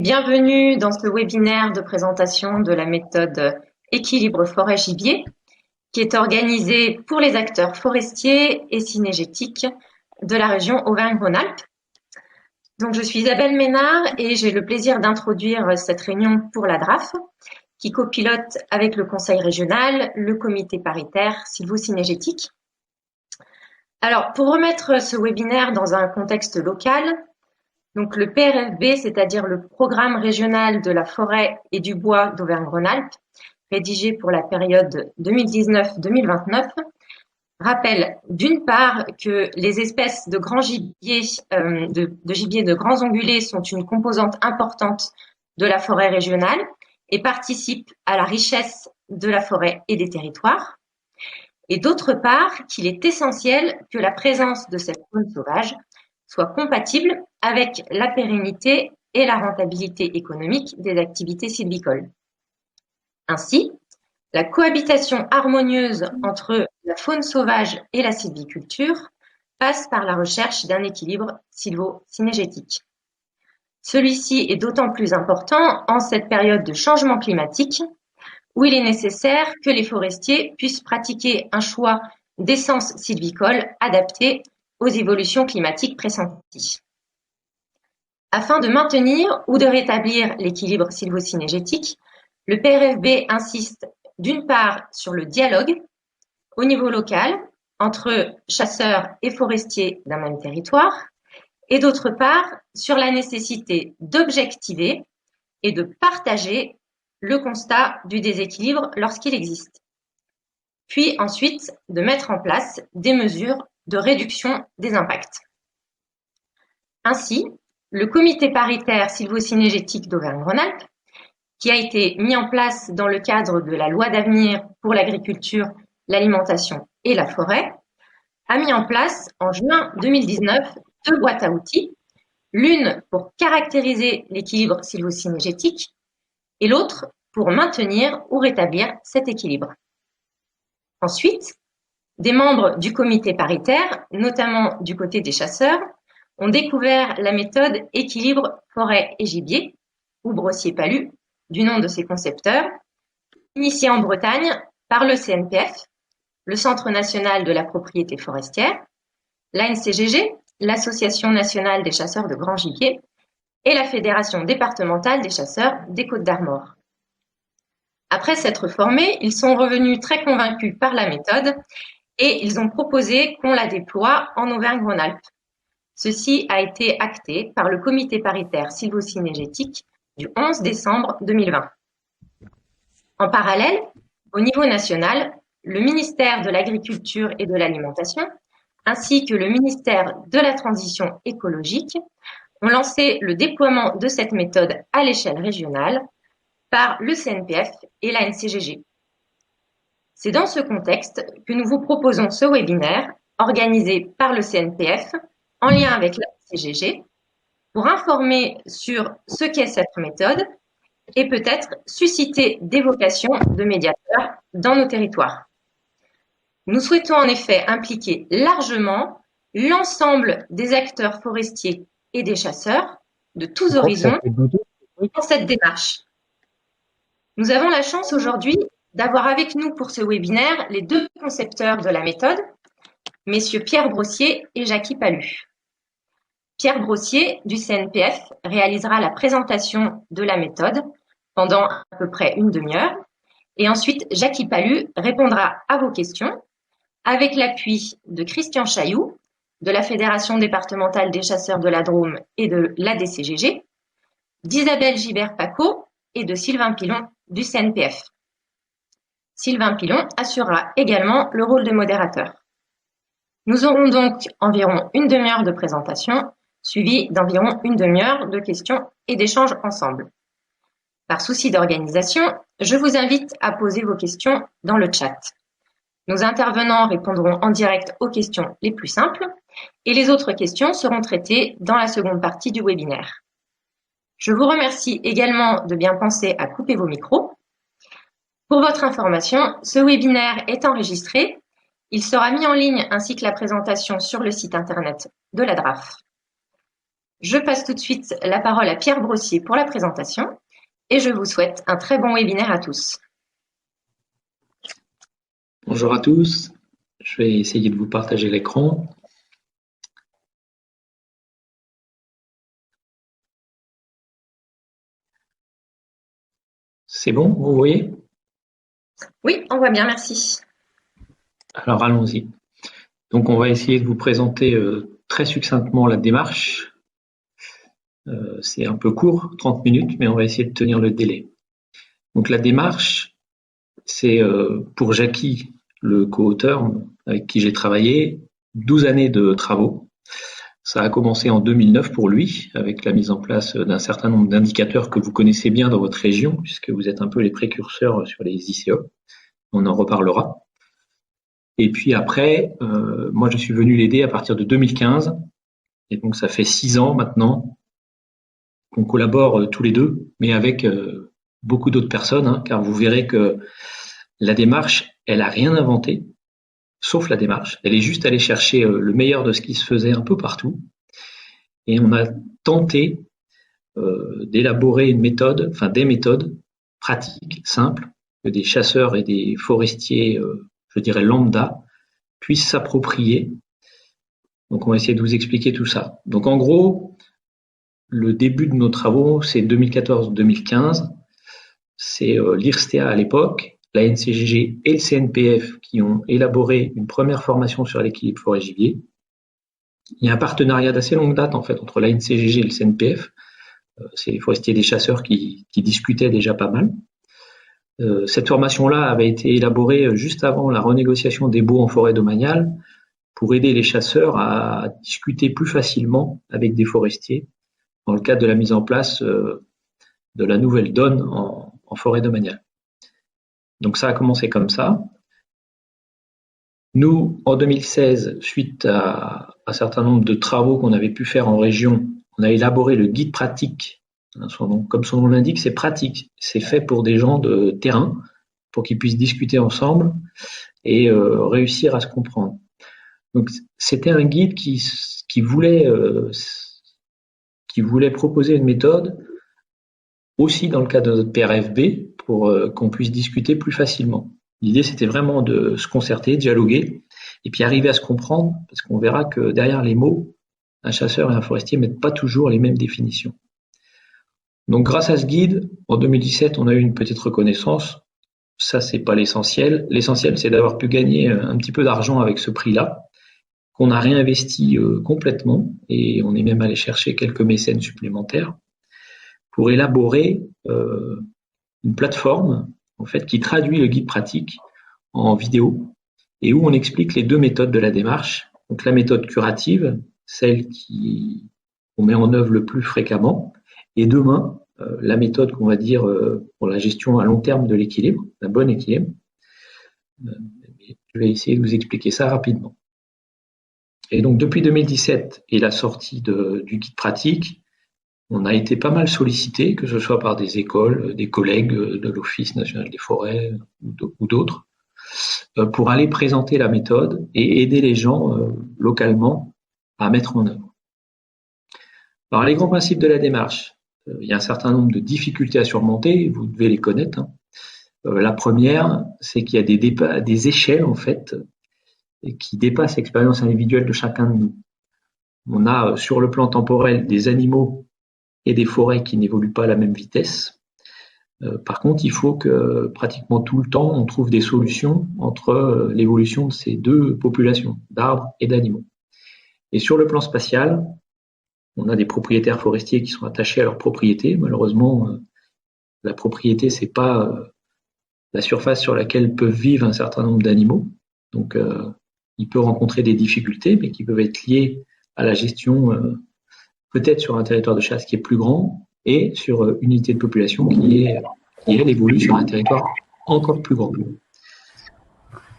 Bienvenue dans ce webinaire de présentation de la méthode équilibre forêt-gibier qui est organisée pour les acteurs forestiers et cynégétiques de la région Auvergne-Rhône-Alpes. Donc, je suis Isabelle Ménard et j'ai le plaisir d'introduire cette réunion pour la DRAF qui copilote avec le conseil régional, le comité paritaire sylvo-cynégétique. Alors, pour remettre ce webinaire dans un contexte local, donc le PRFB, c'est-à-dire le Programme régional de la forêt et du bois d'Auvergne-Rhône-Alpes, rédigé pour la période 2019-2029, rappelle d'une part que les espèces de grands gibiers, de gibier de grands ongulés sont une composante importante de la forêt régionale et participent à la richesse de la forêt et des territoires. Et d'autre part, qu'il est essentiel que la présence de cette faune sauvage soit compatible avec la pérennité et la rentabilité économique des activités sylvicoles. Ainsi, la cohabitation harmonieuse entre la faune sauvage et la sylviculture passe par la recherche d'un équilibre sylvo-cynégétique. Celui-ci est d'autant plus important en cette période de changement climatique où il est nécessaire que les forestiers puissent pratiquer un choix d'essences sylvicoles adaptées aux évolutions climatiques pressenties. Afin de maintenir ou de rétablir l'équilibre sylvo-cynégétique, le PRFB insiste d'une part sur le dialogue au niveau local entre chasseurs et forestiers d'un même territoire et d'autre part sur la nécessité d'objectiver et de partager le constat du déséquilibre lorsqu'il existe, puis ensuite de mettre en place des mesures de réduction des impacts. Ainsi, le comité paritaire sylvo-cynégétique d'Auvergne-Rhône-Alpes, qui a été mis en place dans le cadre de la loi d'avenir pour l'agriculture, l'alimentation et la forêt, a mis en place en juin 2019 deux boîtes à outils, l'une pour caractériser l'équilibre sylvo-cynégétique et l'autre pour maintenir ou rétablir cet équilibre. Ensuite, des membres du comité paritaire, notamment du côté des chasseurs, ont découvert la méthode équilibre forêt et gibier, ou Brossier-Palu, du nom de ses concepteurs, initiée en Bretagne par le CNPF, le Centre national de la propriété forestière, l'ANCGG, l'Association nationale des chasseurs de grand gibier, et la Fédération départementale des chasseurs des Côtes-d'Armor. Après s'être formés, ils sont revenus très convaincus par la méthode et ils ont proposé qu'on la déploie en Auvergne-Rhône-Alpes. Ceci a été acté par le comité paritaire sylvo-cynégétique du 11 décembre 2020. En parallèle, au niveau national, le ministère de l'Agriculture et de l'Alimentation, ainsi que le ministère de la Transition écologique, ont lancé le déploiement de cette méthode à l'échelle régionale par le CNPF et la NCGG. C'est dans ce contexte que nous vous proposons ce webinaire organisé par le CNPF en lien avec la NCGG pour informer sur ce qu'est cette méthode et peut-être susciter des vocations de médiateurs dans nos territoires. Nous souhaitons en effet impliquer largement l'ensemble des acteurs forestiers et des chasseurs de tous horizons dans cette démarche. Nous avons la chance aujourd'hui d'avoir avec nous pour ce webinaire les deux concepteurs de la méthode, messieurs Pierre Brossier et Jackie Palu. Pierre Brossier du CNPF réalisera la présentation de la méthode pendant à peu près une demi-heure et ensuite Jackie Palu répondra à vos questions avec l'appui de Christian Chailloux de la Fédération départementale des chasseurs de la Drôme et de l'ADCGG, d'Isabelle Gibert-Paco et de Sylvain Pilon du CNPF. Sylvain Pilon assurera également le rôle de modérateur. Nous aurons donc environ une demi-heure de présentation, suivie d'environ une demi-heure de questions et d'échanges ensemble. Par souci d'organisation, je vous invite à poser vos questions dans le chat. Nos intervenants répondront en direct aux questions les plus simples et les autres questions seront traitées dans la seconde partie du webinaire. Je vous remercie également de bien penser à couper vos micros. Pour votre information, ce webinaire est enregistré. Il sera mis en ligne ainsi que la présentation sur le site internet de la DRAF. Je passe tout de suite la parole à Pierre Brossier pour la présentation et je vous souhaite un très bon webinaire à tous. Bonjour à tous, je vais essayer de vous partager l'écran. C'est bon, vous voyez? Oui, on voit bien, merci. Alors allons-y. Donc on va essayer de vous présenter très succinctement la démarche. C'est un peu court, 30 minutes, mais on va essayer de tenir le délai. Donc la démarche, c'est pour Jackie, le co-auteur avec qui j'ai travaillé, 12 années de travaux. Ça a commencé en 2009 pour lui, avec la mise en place d'un certain nombre d'indicateurs que vous connaissez bien dans votre région, puisque vous êtes un peu les précurseurs sur les ICO. On en reparlera. Et puis après, moi je suis venu l'aider à partir de 2015, et donc ça fait 6 ans maintenant qu'on collabore tous les deux, mais avec beaucoup d'autres personnes, hein, car vous verrez que la démarche, elle a rien inventé, sauf la démarche. Elle est juste allée chercher le meilleur de ce qui se faisait un peu partout, et on a tenté d'élaborer une méthode, enfin des méthodes pratiques, simples, que des chasseurs et des forestiers, je dirais lambda, puissent s'approprier. Donc on va essayer de vous expliquer tout ça. Donc en gros, le début de nos travaux, c'est 2014-2015. C'est l'IRSTEA à l'époque, la NCGG et le CNPF qui ont élaboré une première formation sur l'équilibre forêt-gibier. Il y a un partenariat d'assez longue date en fait entre la NCGG et le CNPF. C'est les forestiers et les chasseurs qui discutaient déjà pas mal. Cette formation-là avait été élaborée juste avant la renégociation des baux en forêt domaniale pour aider les chasseurs à discuter plus facilement avec des forestiers dans le cadre de la mise en place de la nouvelle donne en forêt domaniale. Donc ça a commencé comme ça. Nous, en 2016, suite à un certain nombre de travaux qu'on avait pu faire en région, on a élaboré le guide pratique. Comme son nom l'indique, c'est pratique. C'est fait pour des gens de terrain, pour qu'ils puissent discuter ensemble et réussir à se comprendre. Donc c'était un guide qui voulait proposer une méthode aussi dans le cadre de notre PRFB pour qu'on puisse discuter plus facilement. L'idée, c'était vraiment de se concerter, dialoguer, et puis arriver à se comprendre, parce qu'on verra que derrière les mots, un chasseur et un forestier ne mettent pas toujours les mêmes définitions. Donc grâce à ce guide, en 2017, on a eu une petite reconnaissance. Ça, c'est pas l'essentiel. L'essentiel, c'est d'avoir pu gagner un petit peu d'argent avec ce prix-là, qu'on a réinvesti complètement, et on est même allé chercher quelques mécènes supplémentaires pour élaborer une plateforme en fait qui traduit le guide pratique en vidéo et où on explique les deux méthodes de la démarche. Donc la méthode curative, celle qu'on met en œuvre le plus fréquemment, et demain la méthode qu'on va dire pour la gestion à long terme de l'équilibre, un bon équilibre. Je vais essayer de vous expliquer ça rapidement. Et donc depuis 2017 et la sortie du guide pratique, on a été pas mal sollicité, que ce soit par des écoles, des collègues de l'Office national des forêts ou d'autres, pour aller présenter la méthode et aider les gens localement à mettre en œuvre. Alors les grands principes de la démarche, il y a un certain nombre de difficultés à surmonter, vous devez les connaître. La première, c'est qu'il y a des échelles en fait qui dépassent l'expérience individuelle de chacun de nous. On a sur le plan temporel des animaux et des forêts qui n'évoluent pas à la même vitesse. Par contre, il faut que pratiquement tout le temps, on trouve des solutions entre l'évolution de ces deux populations, d'arbres et d'animaux. Et sur le plan spatial, on a des propriétaires forestiers qui sont attachés à leur propriété. Malheureusement, la propriété, c'est pas la surface sur laquelle peuvent vivre un certain nombre d'animaux. Donc, il peut rencontrer des difficultés, mais qui peuvent être liées à la gestion peut-être sur un territoire de chasse qui est plus grand et sur une unité de population qui elle évolue sur un territoire encore plus grand.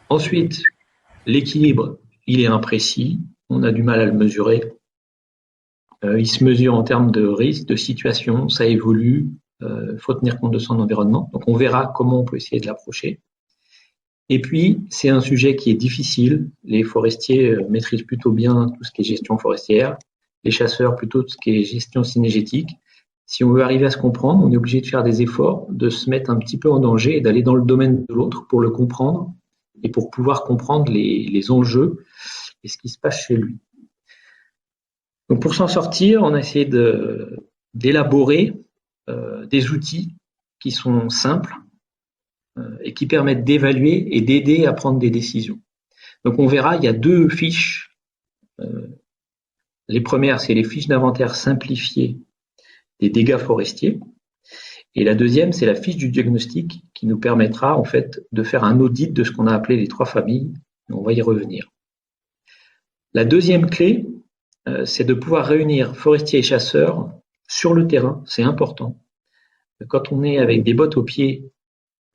Ensuite, l'équilibre, il est imprécis, on a du mal à le mesurer. Il se mesure en termes de risque, de situation, ça évolue, il faut tenir compte de son environnement. Donc on verra comment on peut essayer de l'approcher. Et puis, c'est un sujet qui est difficile. Les forestiers maîtrisent plutôt bien tout ce qui est gestion forestière. les chasseurs plutôt tout ce qui est gestion synégétique. Si on veut arriver à se comprendre, on est obligé de faire des efforts, de se mettre un petit peu en danger et d'aller dans le domaine de l'autre pour le comprendre et pour pouvoir comprendre les enjeux et ce qui se passe chez lui. Donc pour s'en sortir, on a essayé d'élaborer des outils qui sont simples et qui permettent d'évaluer et d'aider à prendre des décisions. Donc on verra, il y a deux fiches. Les premières, c'est les fiches d'inventaire simplifiées des dégâts forestiers. Et la deuxième, c'est la fiche du diagnostic qui nous permettra en fait de faire un audit de ce qu'on a appelé les 3 familles. On va y revenir. La deuxième clé, c'est de pouvoir réunir forestiers et chasseurs sur le terrain. C'est important. Quand on est avec des bottes aux pieds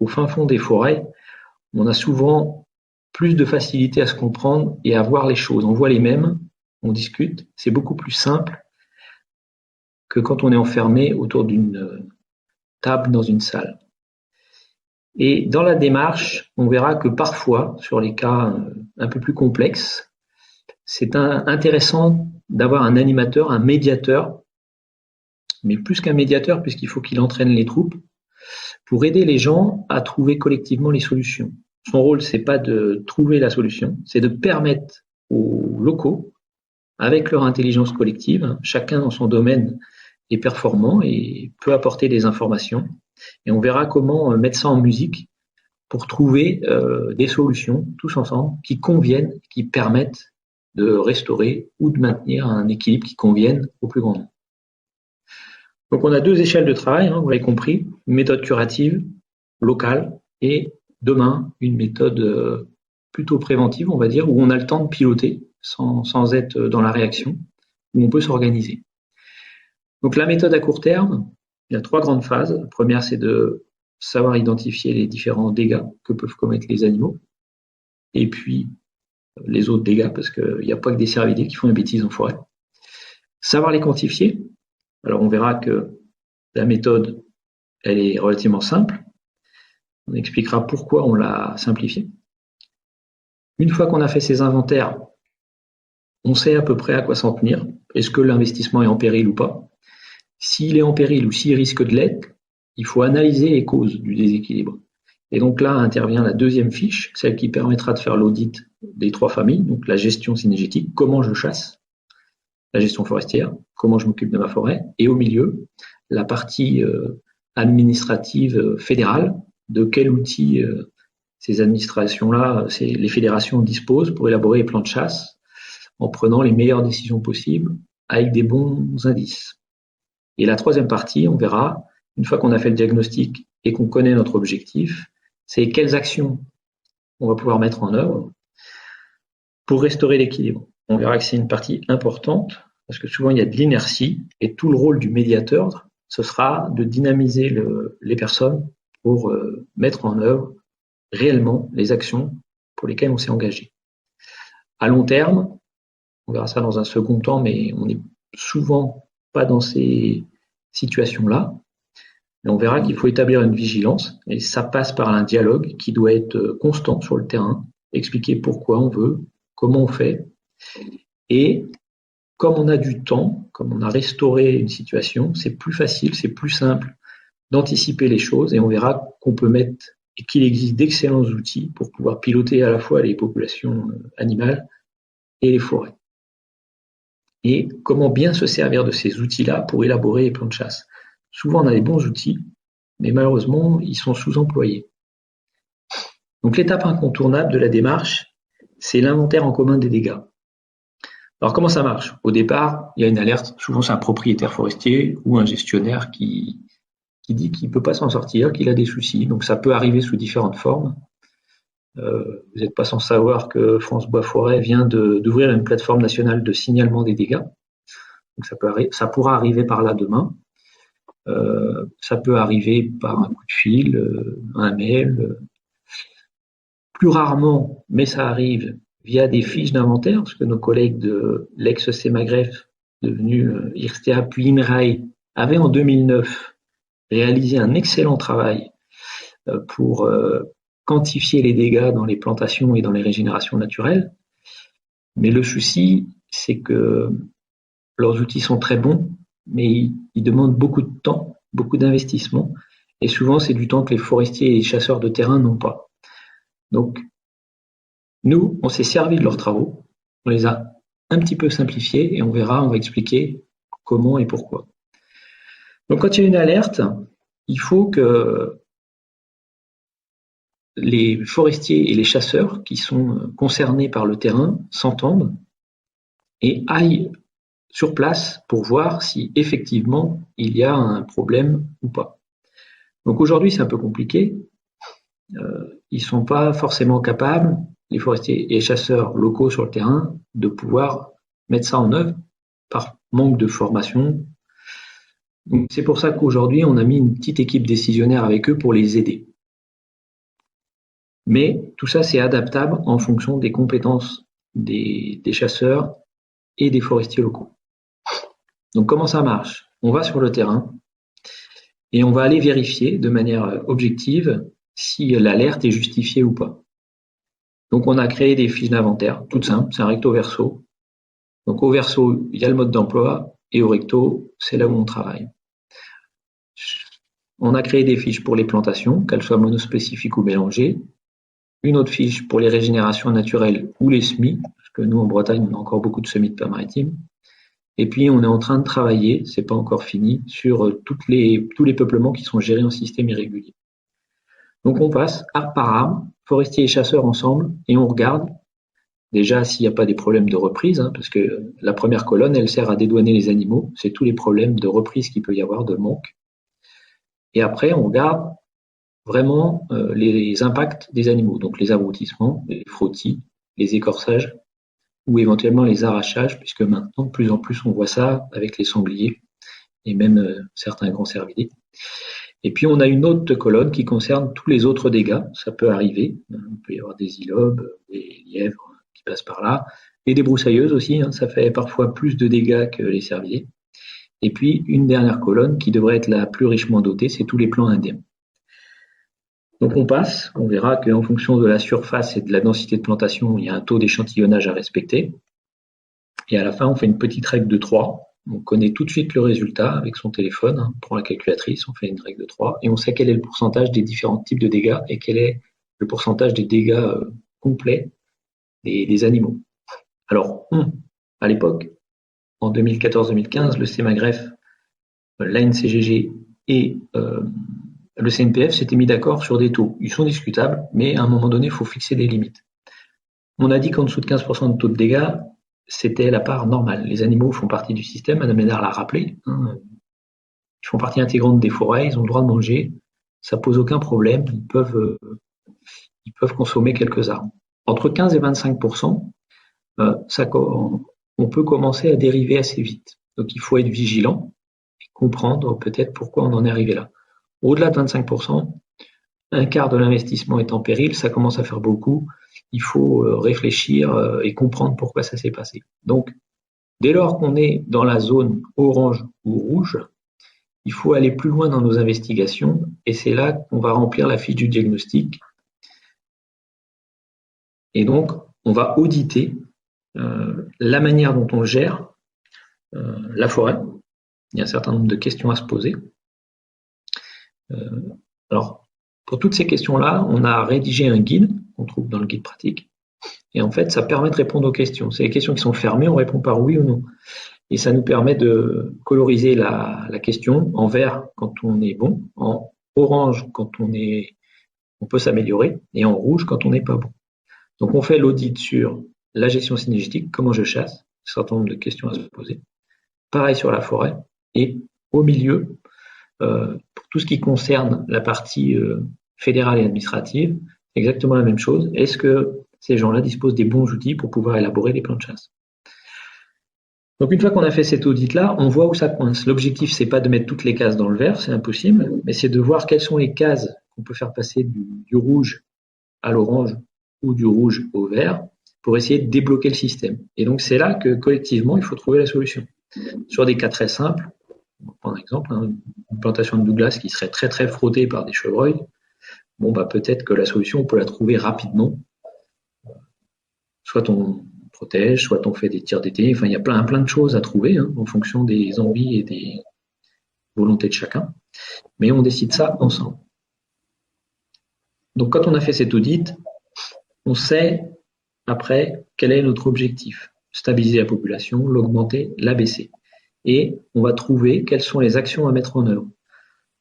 au fin fond des forêts, on a souvent plus de facilité à se comprendre et à voir les choses. On voit les mêmes, on discute. C'est beaucoup plus simple que quand on est enfermé autour d'une table dans une salle. Et dans la démarche, on verra que parfois, sur les cas un peu plus complexes, c'est intéressant d'avoir un animateur, un médiateur, mais plus qu'un médiateur, puisqu'il faut qu'il entraîne les troupes, pour aider les gens à trouver collectivement les solutions. Son rôle, c'est pas de trouver la solution, c'est de permettre aux locaux, avec leur intelligence collective, chacun dans son domaine est performant et peut apporter des informations. Et on verra comment mettre ça en musique pour trouver des solutions, tous ensemble, qui conviennent, qui permettent de restaurer ou de maintenir un équilibre qui convienne au plus grand nombre. Donc on a 2 échelles de travail, vous l'avez compris, une méthode curative, locale, et demain, une méthode plutôt préventive, on va dire, où on a le temps de piloter sans être dans la réaction, où on peut s'organiser. Donc la méthode à court terme, il y a 3 grandes phases. La première, c'est de savoir identifier les différents dégâts que peuvent commettre les animaux, et puis les autres dégâts, parce qu'il n'y a pas que des cervidés qui font des bêtises en forêt. Savoir les quantifier. Alors on verra que la méthode, elle est relativement simple. On expliquera pourquoi on l'a simplifiée. Une fois qu'on a fait ces inventaires, on sait à peu près à quoi s'en tenir. Est-ce que l'investissement est en péril ou pas? S'il est en péril ou s'il risque de l'être, il faut analyser les causes du déséquilibre. Et donc là intervient la deuxième fiche, celle qui permettra de faire l'audit des 3 familles, donc la gestion synégétique, comment je chasse, la gestion forestière, comment je m'occupe de ma forêt, et au milieu, la partie administrative fédérale, de quel outil ces administrations-là, les fédérations disposent pour élaborer les plans de chasse en prenant les meilleures décisions possibles avec des bons indices. Et la troisième partie, on verra, une fois qu'on a fait le diagnostic et qu'on connaît notre objectif, c'est quelles actions on va pouvoir mettre en œuvre pour restaurer l'équilibre. On verra que c'est une partie importante parce que souvent il y a de l'inertie et tout le rôle du médiateur, ce sera de dynamiser les personnes pour mettre en œuvre réellement les actions pour lesquelles on s'est engagé. À long terme, on verra ça dans un second temps, mais on n'est souvent pas dans ces situations-là. Mais on verra qu'il faut établir une vigilance et ça passe par un dialogue qui doit être constant sur le terrain, expliquer pourquoi on veut, comment on fait. Et comme on a du temps, comme on a restauré une situation, c'est plus facile, c'est plus simple d'anticiper les choses et on verra qu'on peut mettre et qu'il existe d'excellents outils pour pouvoir piloter à la fois les populations animales et les forêts. Et comment bien se servir de ces outils-là pour élaborer les plans de chasse. Souvent, on a des bons outils, mais malheureusement, ils sont sous-employés. Donc, l'étape incontournable de la démarche, c'est l'inventaire en commun des dégâts. Alors, comment ça marche? Au départ, il y a une alerte. Souvent, c'est un propriétaire forestier ou un gestionnaire qui dit qu'il ne peut pas s'en sortir, qu'il a des soucis. Donc, ça peut arriver sous différentes formes. Vous n'êtes pas sans savoir que France Bois Forêt vient d'ouvrir une plateforme nationale de signalement des dégâts. Donc, ça pourra arriver par là demain. Ça peut arriver par un coup de fil, un mail. Plus rarement, mais ça arrive via des fiches d'inventaire, parce que nos collègues de l'ex-CEMAGREF, devenu IRSTEA puis INRAE, avaient en 2009 réalisé un excellent travail pour quantifier les dégâts dans les plantations et dans les régénérations naturelles. Mais le souci, c'est que leurs outils sont très bons, mais ils demandent beaucoup de temps, beaucoup d'investissement, et souvent c'est du temps que les forestiers et les chasseurs de terrain n'ont pas. Donc, nous, on s'est servi de leurs travaux, on les a un petit peu simplifiés, et on va expliquer comment et pourquoi. Donc, quand il y a une alerte, il faut que les forestiers et les chasseurs qui sont concernés par le terrain s'entendent et aillent sur place pour voir si effectivement il y a un problème ou pas. Donc aujourd'hui c'est un peu compliqué, ils ne sont pas forcément capables, les forestiers et les chasseurs locaux sur le terrain, de pouvoir mettre ça en œuvre par manque de formation. Donc c'est pour ça qu'aujourd'hui on a mis une petite équipe décisionnaire avec eux pour les aider. Mais tout ça c'est adaptable en fonction des compétences des chasseurs et des forestiers locaux. Donc comment ça marche? On va sur le terrain et on va aller vérifier de manière objective si l'alerte est justifiée ou pas. Donc on a créé des fiches d'inventaire, toutes simples, c'est un recto verso. Donc au verso, il y a le mode d'emploi et au recto, c'est là où on travaille. On a créé des fiches pour les plantations, qu'elles soient monospécifiques ou mélangées. Une autre fiche pour les régénérations naturelles ou les semis, parce que nous en Bretagne, on a encore beaucoup de semis de pins maritimes. Et puis on est en train de travailler, c'est pas encore fini, sur tous les peuplements qui sont gérés en système irrégulier. Donc on passe arbre par arbre, forestiers et chasseurs ensemble, et on regarde déjà s'il n'y a pas des problèmes de reprise, parce que la première colonne, elle sert à dédouaner les animaux, c'est tous les problèmes de reprise qu'il peut y avoir, de manque. Et après, on regarde vraiment les impacts des animaux, donc les abrutissements, les frottis, les écorçages, ou éventuellement les arrachages, puisque maintenant, de plus en plus, on voit ça avec les sangliers, et même certains grands cervidés. Et puis on a une autre colonne qui concerne tous les autres dégâts, ça peut arriver, il peut y avoir des ilobes, des lièvres qui passent par là, et des broussailleuses aussi, ça fait parfois plus de dégâts que les cervidés. Et puis une dernière colonne qui devrait être la plus richement dotée, c'est tous les plants indiens. Donc on passe, on verra qu'en fonction de la surface et de la densité de plantation, il y a un taux d'échantillonnage à respecter. Et à la fin, on fait une petite règle de 3. On connaît tout de suite le résultat avec son téléphone, on prend la calculatrice, on fait une règle de 3 et on sait quel est le pourcentage des différents types de dégâts et quel est le pourcentage des dégâts complets des animaux. Alors, à l'époque, en 2014-2015, le CEMAGREF, l'ANCGG et le CNPF s'étaient mis d'accord sur des taux. Ils sont discutables, mais à un moment donné, il faut fixer des limites. On a dit qu'en dessous de 15% de taux de dégâts, c'était la part normale. Les animaux font partie du système, Madame Ménard l'a rappelé. Ils font partie intégrante des forêts, ils ont le droit de manger, ça pose aucun problème, ils peuvent consommer quelques arbres. Entre 15 et 25%, on peut commencer à dériver assez vite. Donc il faut être vigilant et comprendre peut-être pourquoi on en est arrivé là. Au-delà de 25%, un quart de l'investissement est en péril, ça commence à faire beaucoup. Il faut réfléchir et comprendre pourquoi ça s'est passé. Donc, dès lors qu'on est dans la zone orange ou rouge, il faut aller plus loin dans nos investigations et c'est là qu'on va remplir la fiche du diagnostic. Et donc, on va auditer la manière dont on gère la forêt. Il y a un certain nombre de questions à se poser. Alors, pour toutes ces questions-là, on a rédigé un guide qu'on trouve dans le guide pratique. Et en fait, ça permet de répondre aux questions. C'est les questions qui sont fermées, on répond par oui ou non. Et ça nous permet de coloriser la question en vert quand on est bon, en orange quand on peut s'améliorer, et en rouge quand on n'est pas bon. Donc on fait l'audit sur la gestion synergétique, comment je chasse, un certain nombre de questions à se poser. Pareil sur la forêt. Et au milieu, pour tout ce qui concerne la partie fédérale et administrative, exactement la même chose. Est-ce que ces gens-là disposent des bons outils pour pouvoir élaborer des plans de chasse? Donc une fois qu'on a fait cet audit-là, on voit où ça coince. L'objectif, c'est pas de mettre toutes les cases dans le vert, c'est impossible, mais c'est de voir quelles sont les cases qu'on peut faire passer du rouge à l'orange ou du rouge au vert pour essayer de débloquer le système. Et donc c'est là que collectivement, il faut trouver la solution. Sur des cas très simples, on va prendre un exemple, une plantation de Douglas qui serait très très frottée par des chevreuils, peut-être que la solution, on peut la trouver rapidement. Soit on protège, soit on fait des tirs d'été. Enfin, il y a plein de choses à trouver en fonction des envies et des volontés de chacun. Mais on décide ça ensemble. Donc, quand on a fait cet audit, on sait après quel est notre objectif. Stabiliser la population, l'augmenter, l'abaisser. Et on va trouver quelles sont les actions à mettre en œuvre.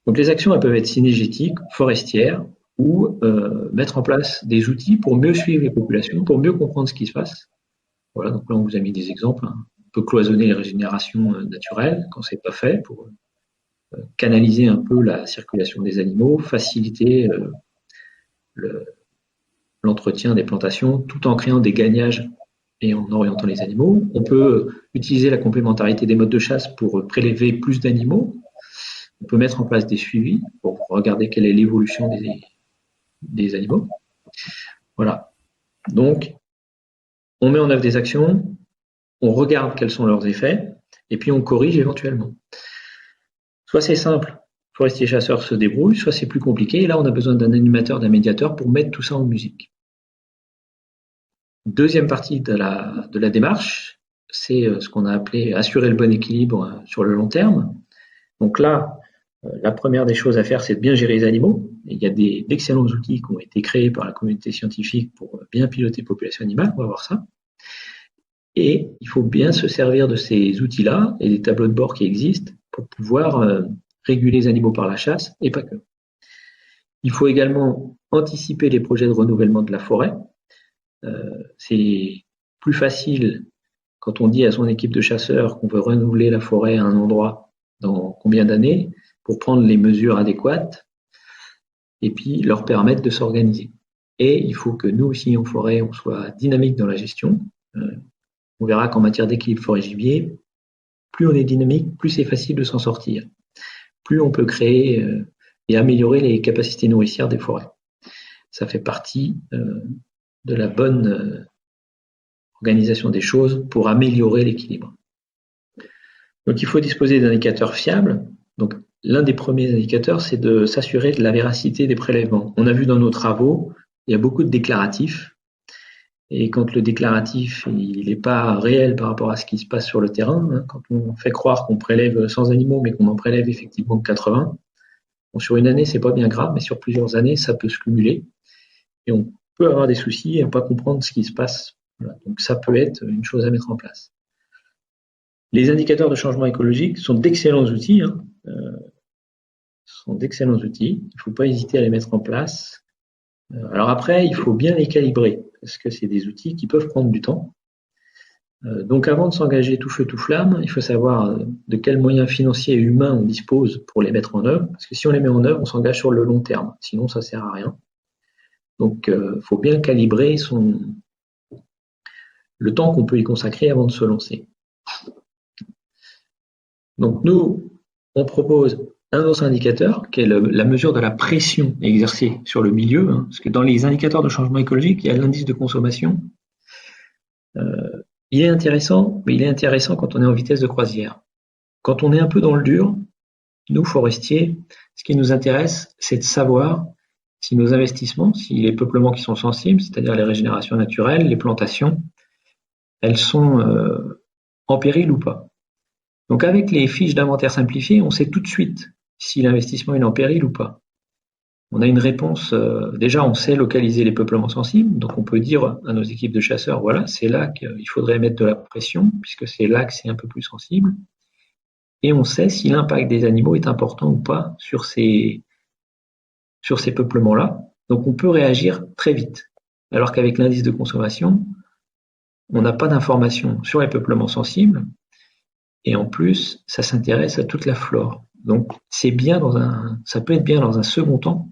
Donc les actions, elles peuvent être synergétiques, forestières, ou mettre en place des outils pour mieux suivre les populations, pour mieux comprendre ce qui se passe. Voilà, donc là on vous a mis des exemples. On peut cloisonner les régénérations naturelles quand c'est pas fait, pour canaliser un peu la circulation des animaux, faciliter l'entretien des plantations, tout en créant des gagnages et en orientant les animaux. On peut utiliser la complémentarité des modes de chasse pour prélever plus d'animaux. On peut mettre en place des suivis pour regarder quelle est l'évolution des animaux. Voilà. Donc, on met en œuvre des actions, on regarde quels sont leurs effets, et puis on corrige éventuellement. Soit c'est simple, forestier chasseur se débrouille, soit c'est plus compliqué, et là on a besoin d'un animateur, d'un médiateur pour mettre tout ça en musique. Deuxième partie de la démarche, c'est ce qu'on a appelé assurer le bon équilibre sur le long terme. Donc là, la première des choses à faire, c'est de bien gérer les animaux. Et il y a d'excellents outils qui ont été créés par la communauté scientifique pour bien piloter la population animale, on va voir ça. Et il faut bien se servir de ces outils-là et des tableaux de bord qui existent pour pouvoir réguler les animaux par la chasse et pas que. Il faut également anticiper les projets de renouvellement de la forêt. C'est plus facile quand on dit à son équipe de chasseurs qu'on veut renouveler la forêt à un endroit dans combien d'années pour prendre les mesures adéquates et puis leur permettre de s'organiser. Et il faut que nous aussi en forêt, on soit dynamique dans la gestion. On verra qu'en matière d'équilibre forêt-gibier, plus on est dynamique, plus c'est facile de s'en sortir. Plus on peut créer et améliorer les capacités nourricières des forêts. Ça fait partie de la bonne organisation des choses pour améliorer l'équilibre. Donc il faut disposer d'indicateurs fiables. Donc l'un des premiers indicateurs, c'est de s'assurer de la véracité des prélèvements. On a vu dans nos travaux, il y a beaucoup de déclaratifs. Et quand le déclaratif il n'est pas réel par rapport à ce qui se passe sur le terrain, quand on fait croire qu'on prélève 100 animaux, mais qu'on en prélève effectivement 80, bon, sur une année, c'est pas bien grave, mais sur plusieurs années, ça peut se cumuler. Et on peut avoir des soucis et ne pas comprendre ce qui se passe. Voilà. Donc ça peut être une chose à mettre en place. Les indicateurs de changement écologique sont d'excellents outils. Il ne faut pas hésiter à les mettre en place. Alors après, il faut bien les calibrer, parce que c'est des outils qui peuvent prendre du temps. Donc avant de s'engager tout feu tout flamme, il faut savoir de quels moyens financiers et humains on dispose pour les mettre en œuvre, parce que si on les met en œuvre, on s'engage sur le long terme, sinon ça ne sert à rien. Donc il faut bien calibrer le temps qu'on peut y consacrer avant de se lancer. Donc nous, on propose un autre indicateur qui est la mesure de la pression exercée sur le milieu, parce que dans les indicateurs de changement écologique, il y a l'indice de consommation. Il est intéressant, mais il est intéressant quand on est en vitesse de croisière. Quand on est un peu dans le dur, nous, forestiers, ce qui nous intéresse, c'est de savoir si nos investissements, si les peuplements qui sont sensibles, c'est-à-dire les régénérations naturelles, les plantations, elles sont en péril ou pas. Donc avec les fiches d'inventaire simplifiées, on sait tout de suite si l'investissement est en péril ou pas. On a une réponse, déjà on sait localiser les peuplements sensibles, donc on peut dire à nos équipes de chasseurs, voilà, c'est là qu'il faudrait mettre de la pression, puisque c'est là que c'est un peu plus sensible. Et on sait si l'impact des animaux est important ou pas sur ces peuplements-là. Donc on peut réagir très vite. Alors qu'avec l'indice de consommation, on n'a pas d'informations sur les peuplements sensibles, et en plus, ça s'intéresse à toute la flore. Donc c'est bien ça peut être bien dans un second temps,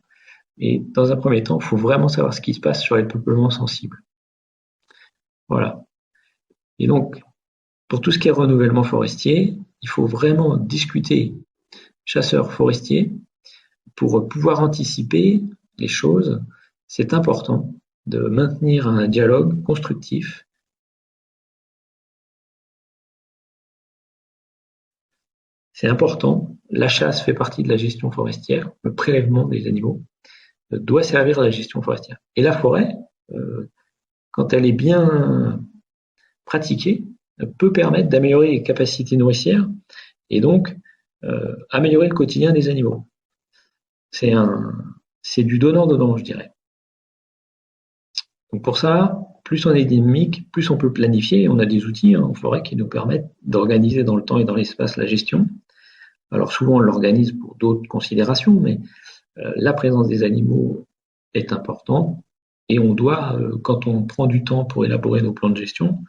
et dans un premier temps, il faut vraiment savoir ce qui se passe sur les peuplements sensibles. Voilà. Et donc, pour tout ce qui est renouvellement forestier, il faut vraiment discuter chasseurs forestiers pour pouvoir anticiper les choses. C'est important de maintenir un dialogue constructif. C'est important. La chasse fait partie de la gestion forestière, le prélèvement des animaux doit servir à la gestion forestière. Et la forêt, quand elle est bien pratiquée peut permettre d'améliorer les capacités nourricières et donc améliorer le quotidien des animaux. C'est du donnant-donnant, je dirais. Donc pour ça, plus on est dynamique, plus on peut planifier. On a des outils en forêt qui nous permettent d'organiser dans le temps et dans l'espace la gestion. Alors souvent on l'organise pour d'autres considérations, mais la présence des animaux est importante et on doit, quand on prend du temps pour élaborer nos plans de gestion,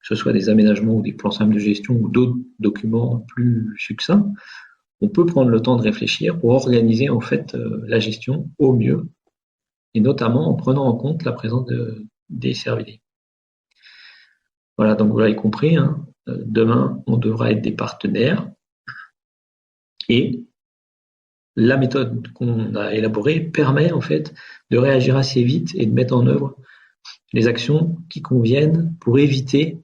que ce soit des aménagements ou des plans simples de gestion ou d'autres documents plus succincts, on peut prendre le temps de réfléchir pour organiser en fait la gestion au mieux et notamment en prenant en compte la présence des cervidés. Voilà, donc vous l'avez compris, hein, demain on devra être des partenaires et la méthode qu'on a élaborée permet en fait de réagir assez vite et de mettre en œuvre les actions qui conviennent pour éviter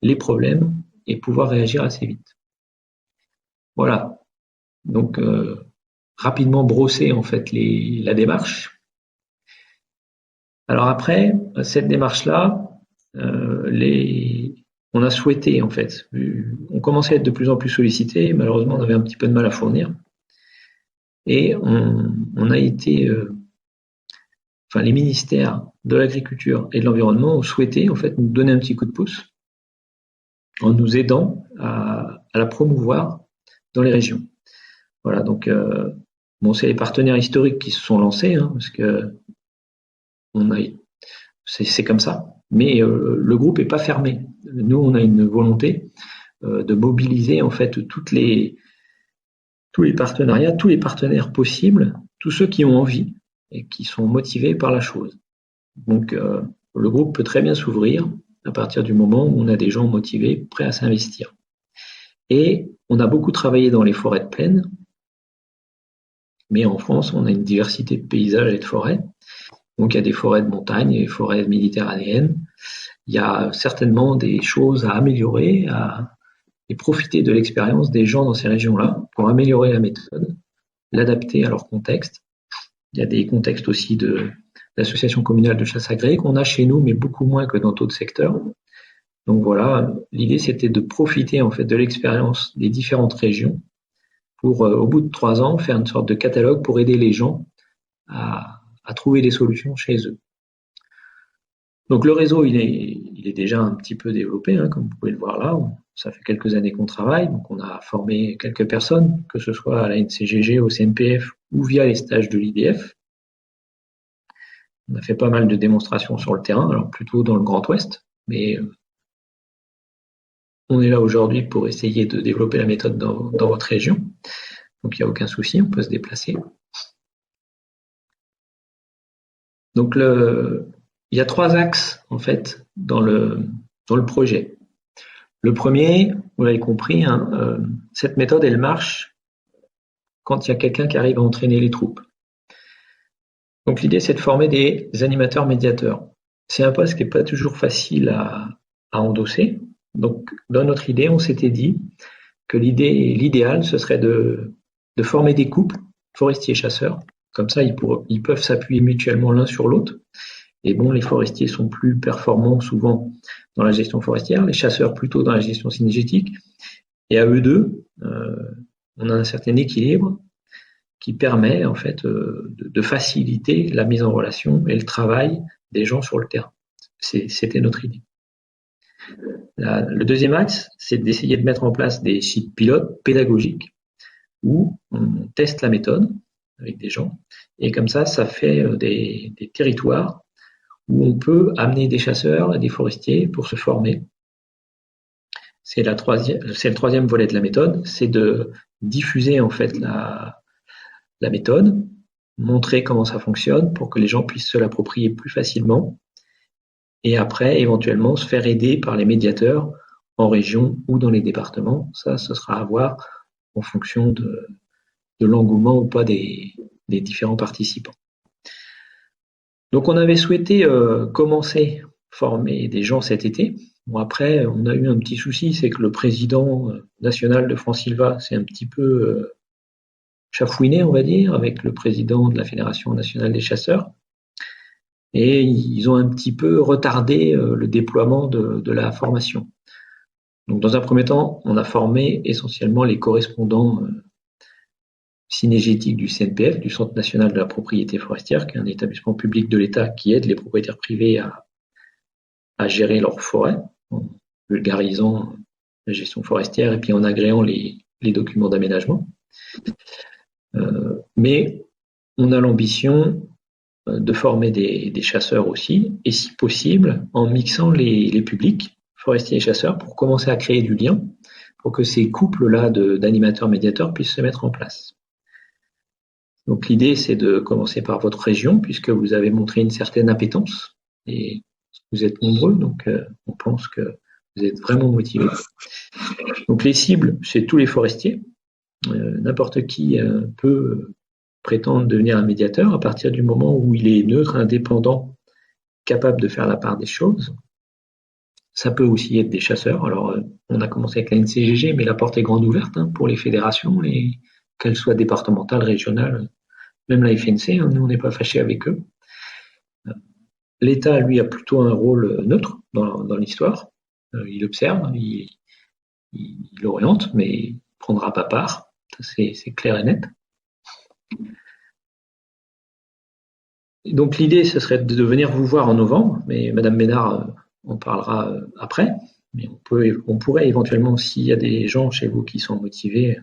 les problèmes et pouvoir réagir assez vite. Voilà, donc rapidement brosser en fait la démarche. Alors après, cette démarche-là, on a souhaité en fait, on commençait à être de plus en plus sollicité, malheureusement on avait un petit peu de mal à fournir, et on a été, enfin les ministères de l'agriculture et de l'environnement ont souhaité en fait nous donner un petit coup de pouce en nous aidant à la promouvoir dans les régions. Voilà, donc bon, c'est les partenaires historiques qui se sont lancés, hein, parce que c'est comme ça. Mais le groupe est pas fermé. Nous, on a une volonté de mobiliser en fait tous les partenariats, tous les partenaires possibles, tous ceux qui ont envie et qui sont motivés par la chose. Donc, le groupe peut très bien s'ouvrir à partir du moment où on a des gens motivés, prêts à s'investir. Et on a beaucoup travaillé dans les forêts de plaine, mais en France, on a une diversité de paysages et de forêts. Donc, il y a des forêts de montagne, des forêts méditerranéennes. Il y a certainement des choses à améliorer et profiter de l'expérience des gens dans ces régions-là pour améliorer la méthode, l'adapter à leur contexte. Il y a des contextes aussi d'associations communales de chasse agréées qu'on a chez nous, mais beaucoup moins que dans d'autres secteurs. Donc voilà, l'idée c'était de profiter en fait de l'expérience des différentes régions pour, au bout de 3 ans, faire une sorte de catalogue pour aider les gens à trouver des solutions chez eux. Donc le réseau, il est déjà un petit peu développé, hein, comme vous pouvez le voir là. Ça fait quelques années qu'on travaille, donc on a formé quelques personnes, que ce soit à la NCGG, au CNPF ou via les stages de l'IDF. On a fait pas mal de démonstrations sur le terrain, alors plutôt dans le Grand Ouest, mais on est là aujourd'hui pour essayer de développer la méthode dans votre région. Donc il n'y a aucun souci, on peut se déplacer. Donc il y a 3 axes en fait dans le projet. Le premier, vous l'avez compris, hein, cette méthode elle marche quand il y a quelqu'un qui arrive à entraîner les troupes. Donc l'idée c'est de former des animateurs médiateurs. C'est un poste qui n'est pas toujours facile à endosser. Donc dans notre idée, on s'était dit que l'idéal ce serait de former des couples forestiers-chasseurs. Comme ça, ils peuvent s'appuyer mutuellement l'un sur l'autre. Et bon, les forestiers sont plus performants souvent dans la gestion forestière, les chasseurs plutôt dans la gestion cynégétique. Et à eux deux, on a un certain équilibre qui permet en fait de faciliter la mise en relation et le travail des gens sur le terrain. C'était notre idée. Le deuxième axe, c'est d'essayer de mettre en place des sites pilotes pédagogiques où on teste la méthode avec des gens. Et comme ça fait des territoires où on peut amener des chasseurs et des forestiers pour se former. C'est le troisième volet de la méthode, c'est de diffuser en fait la méthode, montrer comment ça fonctionne pour que les gens puissent se l'approprier plus facilement et après éventuellement se faire aider par les médiateurs en région ou dans les départements. Ça, ce sera à voir en fonction de l'engouement ou pas des différents participants. Donc on avait souhaité commencer à former des gens cet été. Bon après, on a eu un petit souci, c'est que le président national de France Silva s'est un petit peu chafouiné, on va dire, avec le président de la Fédération nationale des chasseurs. et ils ont un petit peu retardé le déploiement de la formation. Donc, dans un premier temps, on a formé essentiellement les correspondants synégétiques du CNPF, du Centre national de la propriété forestière, qui est un établissement public de l'État qui aide les propriétaires privés à gérer leurs forêts, en vulgarisant la gestion forestière et puis en agréant les documents d'aménagement. Mais on a l'ambition de former des chasseurs aussi, et si possible, en mixant les publics, forestiers et chasseurs, pour commencer à créer du lien, pour que ces couples-là d'animateurs-médiateurs puissent se mettre en place. Donc l'idée, c'est de commencer par votre région, puisque vous avez montré une certaine appétence, et vous êtes nombreux, donc on pense que vous êtes vraiment motivés. Donc les cibles, c'est tous les forestiers. N'importe qui peut prétendre devenir un médiateur à partir du moment où il est neutre, indépendant, capable de faire la part des choses. Ça peut aussi être des chasseurs. Alors, on a commencé avec la NCGG, mais la porte est grande ouverte pour les fédérations, qu'elles soient départementales, régionales, même la FNC, nous, on n'est pas fâchés avec eux. L'État, lui, a plutôt un rôle neutre dans l'histoire. Il observe, il oriente, mais il ne prendra pas part. C'est clair et net. Donc l'idée, ce serait de venir vous voir en novembre, mais Madame Ménard en parlera après. Mais on pourrait éventuellement, s'il y a des gens chez vous qui sont motivés,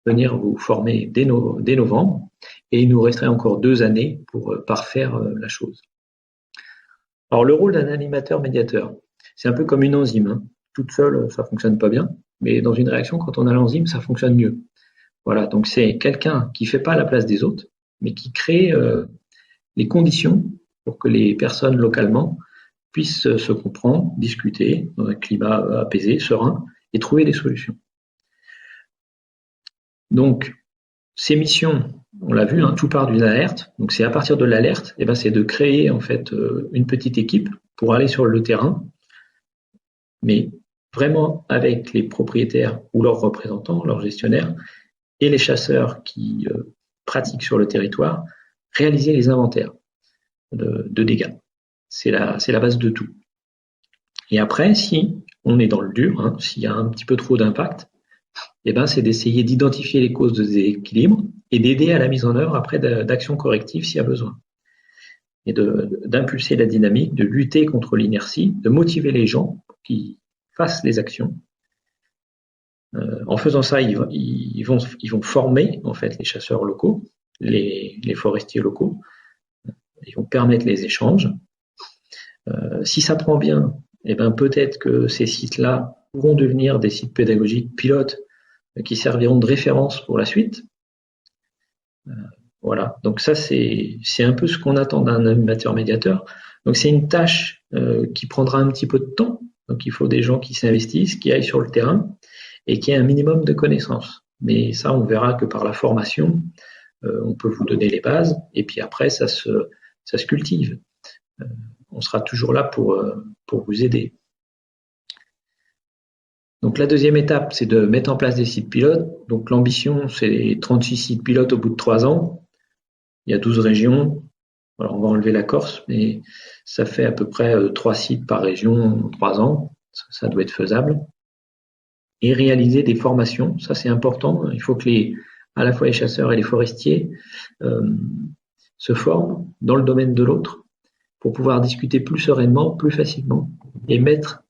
venir vous former dès novembre. Et il nous resterait encore 2 années pour parfaire la chose. Alors le rôle d'un animateur médiateur, c'est un peu comme une enzyme. Toute seule, ça fonctionne pas bien, mais dans une réaction, quand on a l'enzyme, ça fonctionne mieux. Voilà, donc c'est quelqu'un qui fait pas la place des autres, mais qui crée les conditions pour que les personnes localement puissent se comprendre, discuter dans un climat apaisé, serein, et trouver des solutions. Donc, ces missions, on l'a vu, tout part d'une alerte. Donc, c'est à partir de l'alerte, c'est de créer en fait une petite équipe pour aller sur le terrain, mais vraiment avec les propriétaires ou leurs représentants, leurs gestionnaires, et les chasseurs qui pratiquent sur le territoire, réaliser les inventaires de dégâts. C'est la base de tout. Et après, si on est dans le dur, s'il y a un petit peu trop d'impact, c'est d'essayer d'identifier les causes de déséquilibre et d'aider à la mise en œuvre après d'actions correctives s'il y a besoin. Et d'impulser la dynamique, de lutter contre l'inertie, de motiver les gens pour qu'ils fassent les actions. En faisant ça, ils vont former en fait les chasseurs locaux, les forestiers locaux. Ils vont permettre les échanges. Si ça prend bien, peut-être que ces sites-là pourront devenir des sites pédagogiques pilotes qui serviront de référence pour la suite. Voilà, donc ça c'est un peu ce qu'on attend d'un animateur médiateur. Donc c'est une tâche qui prendra un petit peu de temps. Donc il faut des gens qui s'investissent, qui aillent sur le terrain et qui aient un minimum de connaissances. Mais ça, on verra que par la formation, on peut vous donner les bases et puis après ça se cultive. On sera toujours là pour vous aider. Donc la deuxième étape, c'est de mettre en place des sites pilotes. Donc l'ambition, c'est 36 sites pilotes au bout de 3 ans. Il y a 12 régions. Alors on va enlever la Corse, mais ça fait à peu près 3 sites par région en 3 ans. Ça doit être faisable. Et réaliser des formations, ça c'est important. Il faut que à la fois les chasseurs et les forestiers se forment dans le domaine de l'autre pour pouvoir discuter plus sereinement, plus facilement et mettre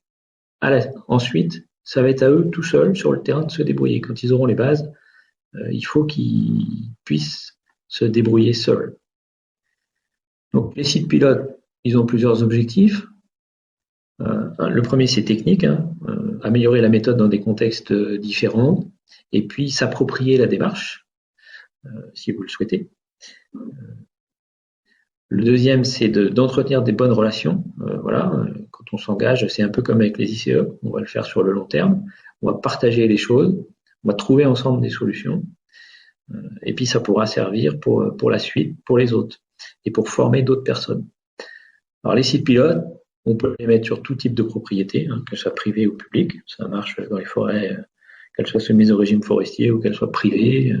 ensuite, ça va être à eux tout seuls sur le terrain de se débrouiller. Quand ils auront les bases, il faut qu'ils puissent se débrouiller seuls. Donc les sites pilotes, ils ont plusieurs objectifs. Le premier, c'est technique, améliorer la méthode dans des contextes différents et puis s'approprier la démarche, si vous le souhaitez. Le deuxième, c'est d'entretenir des bonnes relations. Quand on s'engage, c'est un peu comme avec les ICE, on va le faire sur le long terme. On va partager les choses, on va trouver ensemble des solutions, et puis ça pourra servir pour la suite, pour les autres, et pour former d'autres personnes. Alors les sites pilotes, on peut les mettre sur tout type de propriété, que ce soit privé ou public. Ça marche dans les forêts, qu'elles soient soumises au régime forestier ou qu'elles soient privées.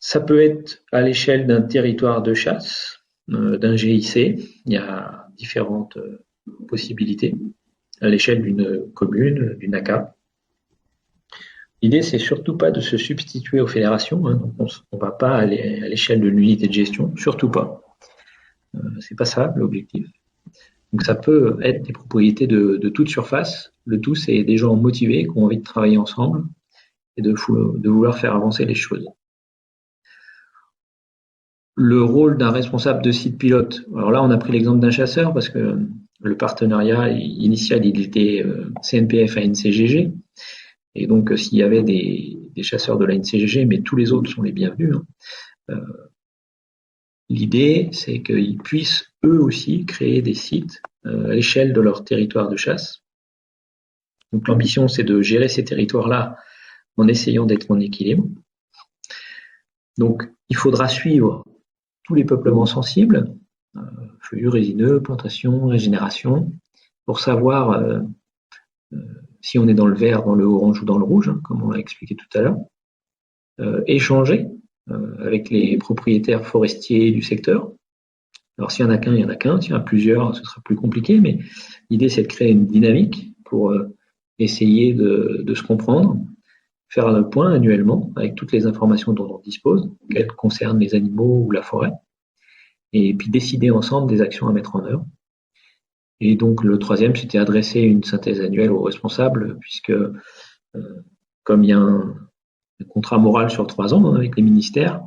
Ça peut être à l'échelle d'un territoire de chasse, d'un GIC. Il y a différentes possibilités. À l'échelle d'une commune, d'une AK. L'idée, c'est surtout pas de se substituer aux fédérations. Hein. Donc on ne va pas aller à l'échelle de l'unité de gestion, surtout pas. C'est pas ça l'objectif. Donc ça peut être des propriétés de toute surface. Le tout, c'est des gens motivés qui ont envie de travailler ensemble et de vouloir faire avancer les choses. Le rôle d'un responsable de site pilote. Alors là, on a pris l'exemple d'un chasseur parce que le partenariat initial, il était CNPF à NCGG. Et donc, s'il y avait des chasseurs de la NCGG, mais tous les autres sont les bienvenus, hein, l'idée, c'est qu'ils puissent eux aussi créer des sites à l'échelle de leur territoire de chasse. Donc l'ambition, c'est de gérer ces territoires-là en essayant d'être en équilibre. Donc il faudra suivre tous les peuplements sensibles, feuillus, résineux, plantation, régénération, pour savoir si on est dans le vert, dans le orange ou dans le rouge, hein, comme on l'a expliqué tout à l'heure. Échanger avec les propriétaires forestiers du secteur. Alors s'il y en a qu'un, il y en a qu'un. S'il y en a plusieurs, ce sera plus compliqué, mais l'idée c'est de créer une dynamique pour essayer de se comprendre, faire le point annuellement avec toutes les informations dont on dispose, qu'elles concernent les animaux ou la forêt, et puis décider ensemble des actions à mettre en œuvre. Et donc le troisième, c'était adresser une synthèse annuelle aux responsables, puisque comme il y a un contrat moral sur 3 ans avec les ministères,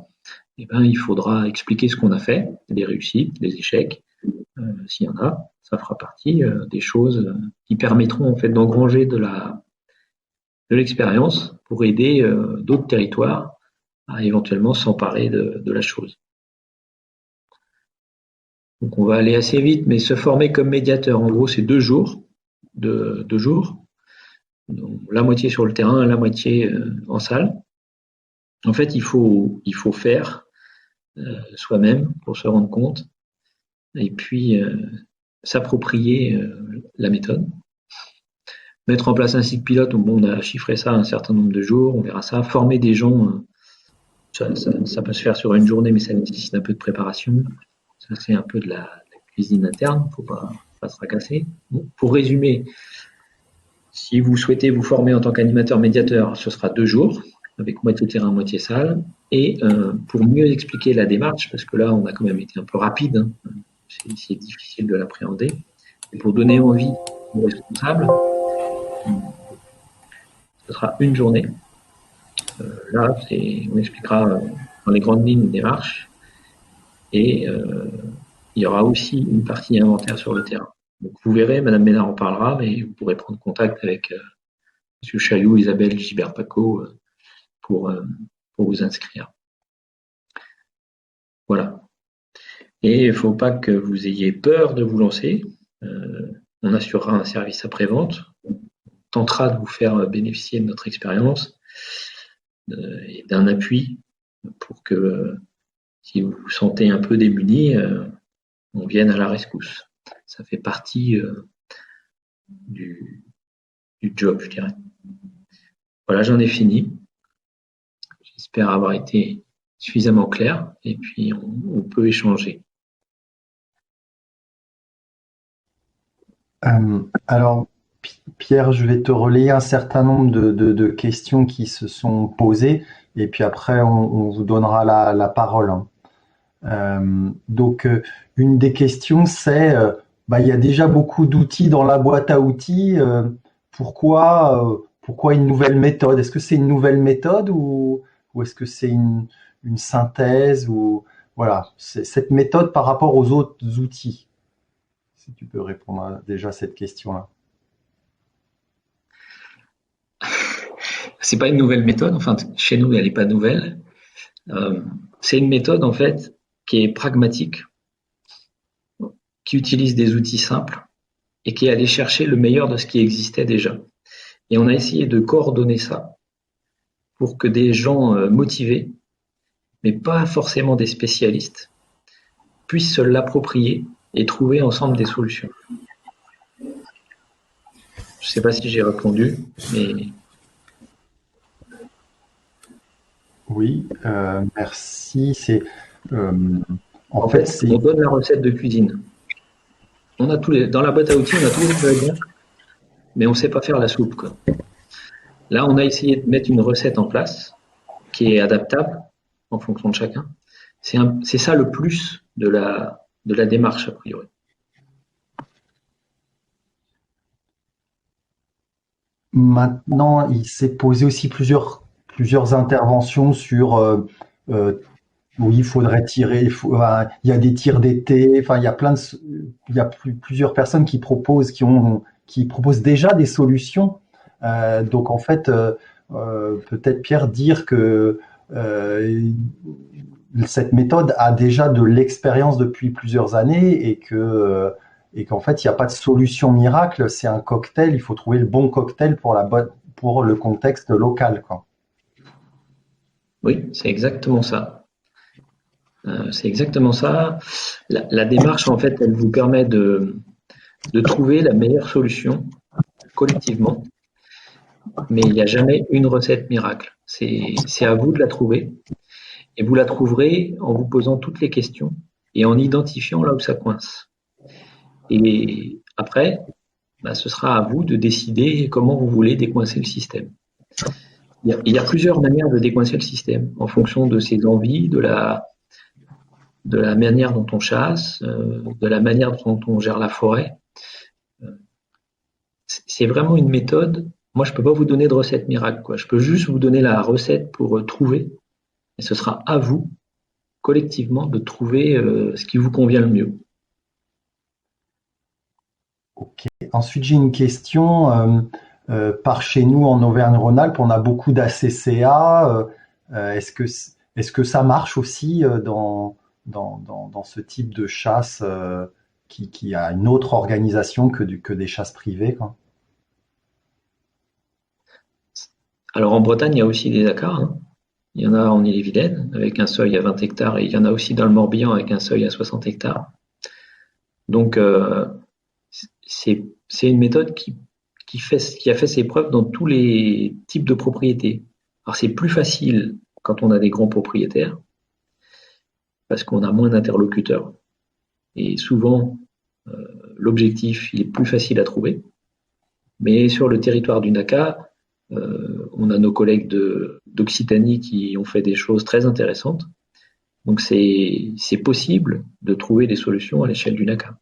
eh ben, il faudra expliquer ce qu'on a fait, les réussites, les échecs, s'il y en a. Ça fera partie des choses qui permettront en fait d'engranger de l'expérience pour aider d'autres territoires à éventuellement s'emparer de la chose. Donc on va aller assez vite, mais se former comme médiateur, en gros, c'est 2 jours, deux jours, donc, la moitié sur le terrain, la moitié en salle. En fait, il faut faire soi-même pour se rendre compte et puis s'approprier la méthode. Mettre en place un site pilote, on a chiffré ça un certain nombre de jours, on verra ça. Former des gens, ça peut se faire sur une journée, mais ça nécessite un peu de préparation. Ça, c'est un peu de la cuisine interne, faut pas se fracasser. Bon, pour résumer, si vous souhaitez vous former en tant qu'animateur médiateur, ce sera 2 jours, avec moitié terrain, moitié salle. Et pour mieux expliquer la démarche, parce que là, on a quand même été un peu rapide, hein, c'est difficile de l'appréhender, et pour donner envie aux responsables, ce sera une journée. Là, on expliquera dans les grandes lignes une démarche, et il y aura aussi une partie inventaire sur le terrain. Donc vous verrez, Madame Ménard en parlera, mais vous pourrez prendre contact avec Monsieur Chailloux, Isabelle Gibert-Paco pour vous inscrire. Voilà. Et il ne faut pas que vous ayez peur de vous lancer. On assurera un service après-vente. On tentera de vous faire bénéficier de notre expérience et d'un appui pour que si vous vous sentez un peu démuni, on vienne à la rescousse. Ça fait partie du job, je dirais. Voilà, j'en ai fini. J'espère avoir été suffisamment clair et puis on peut échanger. Alors, Pierre, je vais te relayer un certain nombre de questions qui se sont posées et puis après on vous donnera la parole. Donc, une des questions c'est, il y a déjà beaucoup d'outils dans la boîte à outils. Pourquoi une nouvelle méthode? Est-ce que c'est une nouvelle méthode ou est-ce que c'est une synthèse ou voilà, c'est cette méthode par rapport aux autres outils? Si tu peux répondre à déjà cette question-là. C'est pas une nouvelle méthode, enfin chez nous elle n'est pas nouvelle. C'est une méthode en fait qui est pragmatique, qui utilise des outils simples et qui est allée chercher le meilleur de ce qui existait déjà. Et on a essayé de coordonner ça pour que des gens motivés, mais pas forcément des spécialistes, puissent se l'approprier et trouver ensemble des solutions. Je ne sais pas si j'ai répondu, mais Oui, merci. Euh, en En fait, fait, c'est on donne la recette de cuisine. On a dans la boîte à outils, on a tous les ingrédients, mais on ne sait pas faire la soupe, quoi. Là, on a essayé de mettre une recette en place qui est adaptable en fonction de chacun. C'est ça le plus de la démarche, a priori. maintenant, il s'est posé aussi plusieurs interventions sur euh, oui, il faudrait tirer, enfin, il y a des tirs d'été, enfin, il y a il y a plusieurs personnes qui proposent déjà des solutions. Donc en fait, peut-être Pierre dire que euh, cette méthode a déjà de l'expérience depuis plusieurs années et qu'en fait, il n'y a pas de solution miracle, c'est un cocktail, il faut trouver le bon cocktail pour le contexte local, quoi. Oui, c'est exactement ça. C'est exactement ça. La démarche, en fait, elle vous permet de trouver la meilleure solution collectivement, mais il n'y a jamais une recette miracle. C'est à vous de la trouver, et vous la trouverez en vous posant toutes les questions et en identifiant là où ça coince. Et après, bah, ce sera à vous de décider comment vous voulez décoincer le système. Il y a plusieurs manières de décoincer le système en fonction de ses envies, de la manière dont on chasse, de la manière dont on gère la forêt. C'est vraiment une méthode. Moi, je peux pas vous donner de recette miracle, quoi. Je peux juste vous donner la recette pour trouver, et ce sera à vous, collectivement, de trouver ce qui vous convient le mieux. Ok. Ensuite, j'ai une question. Par chez nous, en Auvergne-Rhône-Alpes, on a beaucoup d'ACCA. Est-ce que ça marche aussi dans ce type de chasse qui a une autre organisation que des chasses privées, quoi? Alors en Bretagne, il y a aussi des accords, hein. Il y en a en Ille-et-Vilaine avec un seuil à 20 hectares et il y en a aussi dans le Morbihan avec un seuil à 60 hectares. Donc c'est une méthode qui a fait ses preuves dans tous les types de propriétés. Alors c'est plus facile quand on a des grands propriétaires parce qu'on a moins d'interlocuteurs et souvent l'objectif il est plus facile à trouver. Mais sur le territoire du NACA, on a nos collègues d'Occitanie qui ont fait des choses très intéressantes. Donc c'est possible de trouver des solutions à l'échelle du NACA.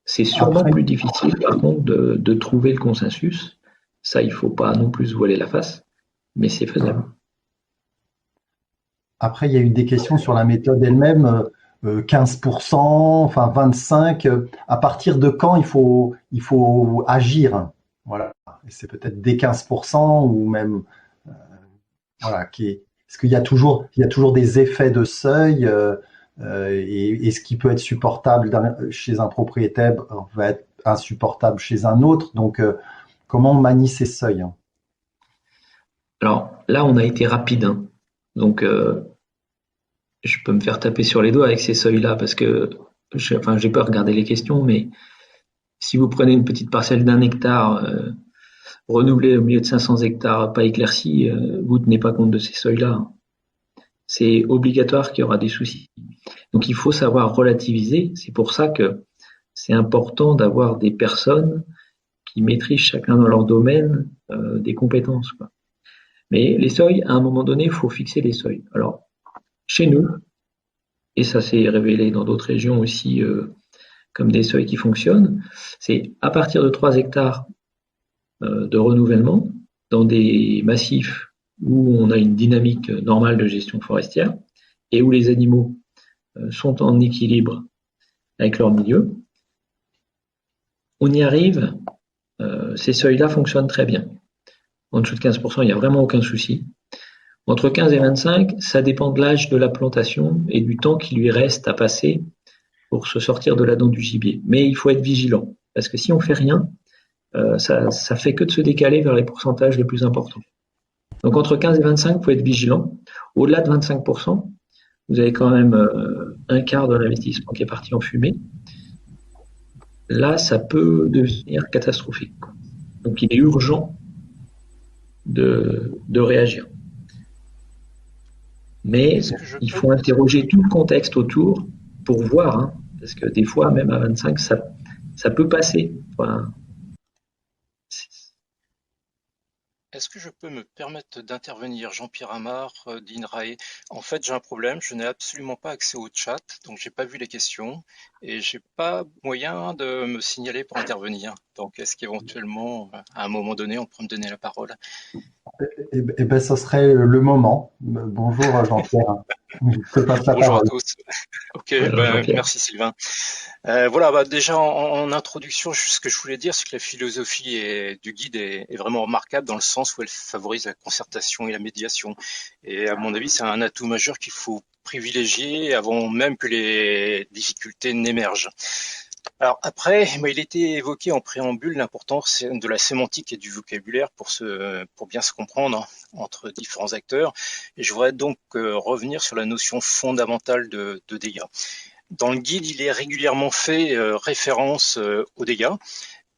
C'est sûrement Après, plus difficile, par contre, de trouver le consensus. Ça, il ne faut pas non plus se voiler la face, mais c'est faisable. Après, il y a eu des questions sur la méthode elle-même. 15%, enfin 25. À partir de quand il faut agir? Voilà. Et c'est peut-être dès 15% ou même voilà, parce qu'il y a toujours des effets de seuil, et ce qui peut être supportable chez un propriétaire va être insupportable chez un autre. Donc, comment on manie ces seuils, hein? Alors là, on a été rapide, hein. Donc, je peux me faire taper sur les doigts avec ces seuils-là parce que, enfin, j'ai pas regardé les questions, mais si vous prenez une petite parcelle d'un hectare, renouvelée au milieu de 500 hectares pas éclaircis, vous tenez pas compte de ces seuils-là. C'est obligatoire qu'il y aura des soucis. Donc il faut savoir relativiser. C'est pour ça que c'est important d'avoir des personnes qui maîtrisent chacun dans leur domaine des compétences, quoi. Mais les seuils, à un moment donné, il faut fixer les seuils. Alors, chez nous, et ça s'est révélé dans d'autres régions aussi comme des seuils qui fonctionnent, c'est à partir de 3 hectares de renouvellement dans des massifs où on a une dynamique normale de gestion forestière et où les animaux sont en équilibre avec leur milieu. On y arrive, ces seuils-là fonctionnent très bien. En dessous de 15%, il n'y a vraiment aucun souci. Entre 15 et 25, ça dépend de l'âge de la plantation et du temps qui lui reste à passer pour se sortir de la dent du gibier. Mais il faut être vigilant, parce que si on fait rien, ça fait que de se décaler vers les pourcentages les plus importants. Donc entre 15 et 25, il faut être vigilant. Au-delà de 25%, vous avez quand même un quart de l'investissement qui est parti en fumée. Là, ça peut devenir catastrophique. Donc il est urgent de réagir. Mais Est-ce bon, que je il peux faut interroger tout le contexte autour pour voir, hein, parce que des fois, même à 25, ça peut passer. Enfin, Est-ce que je peux me permettre d'intervenir, Jean-Pierre Amar, d'INRAE? En fait, j'ai un problème, je n'ai absolument pas accès au chat, donc j'ai pas vu les questions et j'ai pas moyen de me signaler pour intervenir. Donc, est-ce qu'éventuellement, à un moment donné, on peut me donner la parole? Eh ben, ce serait le moment. Bonjour Jean-Pierre. Je te passe la Bonjour à parole. tous. Ok, alors ben, Jean-Pierre. merci Sylvain. Voilà, bah, déjà en introduction, ce que je voulais dire, c'est que la philosophie du guide est vraiment remarquable dans le sens où elle favorise la concertation et la médiation. Et à mon avis, c'est un atout majeur qu'il faut privilégier avant même que les difficultés n'émergent. Alors après, il était évoqué en préambule l'importance de la sémantique et du vocabulaire pour bien se comprendre entre différents acteurs. Et je voudrais donc revenir sur la notion fondamentale de dégâts. Dans le guide, il est régulièrement fait référence aux dégâts.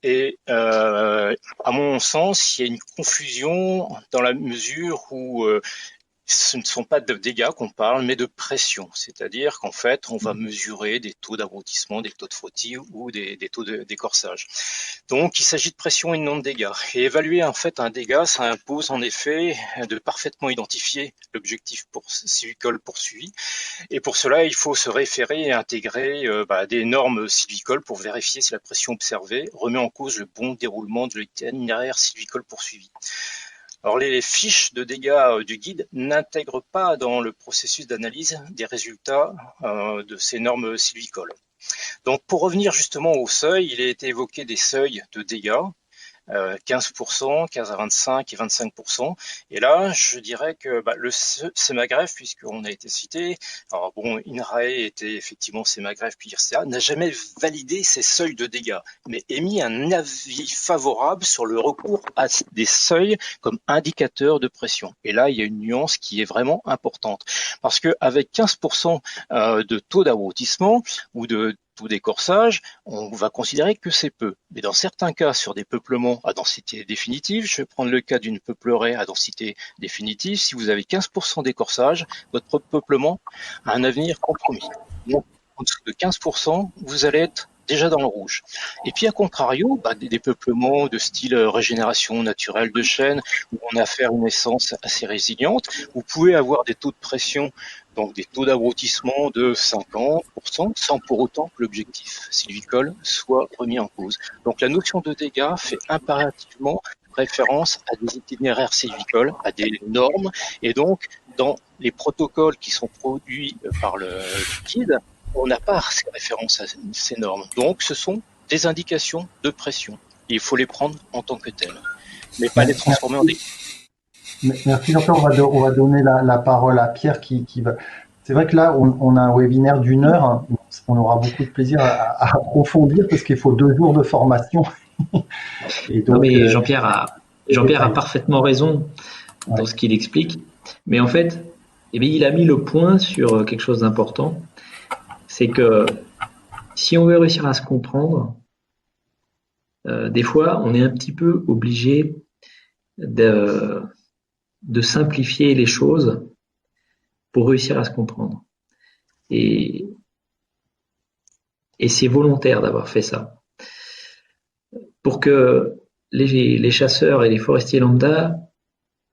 Et à mon sens, il y a une confusion dans la mesure où ce ne sont pas de dégâts qu'on parle, mais de pression. C'est-à-dire qu'en fait, on va mesurer des taux d'abrutissement, des taux de frottis ou des taux d'écorsage. Donc, il s'agit de pression et non de dégâts. Et évaluer en fait un dégât, ça impose en effet de parfaitement identifier l'objectif sylvicole poursuivi. Et pour cela, il faut se référer et intégrer des normes sylvicoles pour vérifier si la pression observée remet en cause le bon déroulement de l'itinéraire sylvicole poursuivi. Alors les fiches de dégâts du guide n'intègrent pas dans le processus d'analyse des résultats de ces normes sylvicoles. Donc pour revenir justement au seuil, il a été évoqué des seuils de dégâts, 15%, 15 à 25 et 25%. Et là, je dirais que le CEMAGREF, puisqu'on a été cité, alors bon, INRAE était effectivement CEMAGREF puis IRCA, n'a jamais validé ces seuils de dégâts, mais émis un avis favorable sur le recours à des seuils comme indicateur de pression. Et là, il y a une nuance qui est vraiment importante, parce qu'avec 15% de taux d'abrutissement ou de taux d'écorsage, on va considérer que c'est peu. Mais dans certains cas, sur des peuplements à densité définitive, je vais prendre le cas d'une peupleraie à densité définitive, si vous avez 15% d'écorsage, votre peuplement a un avenir compromis. Donc, en dessous de 15%, vous allez être déjà dans le rouge. Et puis, à contrario, des peuplements de style régénération naturelle de chêne, où on a affaire à une essence assez résiliente, vous pouvez avoir des taux de pression, donc des taux d'abrutissement de 50%, sans pour autant que l'objectif sylvicole soit remis en cause. Donc la notion de dégâts fait impérativement référence à des itinéraires sylvicoles, à des normes, et donc dans les protocoles qui sont produits par le guide, on n'a pas ces références à ces normes. Donc ce sont des indications de pression. Et il faut les prendre en tant que telles, mais pas les transformer en dégâts. Merci Jean-Pierre. On va donner la parole à Pierre qui va. C'est vrai que là, on a un webinaire d'1 heure. Hein. On aura beaucoup de plaisir à approfondir parce qu'il faut 2 jours de formation. Et donc, non mais Jean-Pierre a parfaitement raison dans ce qu'il explique. Mais en fait, il a mis le point sur quelque chose d'important. C'est que si on veut réussir à se comprendre, des fois, on est un petit peu obligé de simplifier les choses pour réussir à se comprendre. Et c'est volontaire d'avoir fait ça. Pour que les chasseurs et les forestiers lambda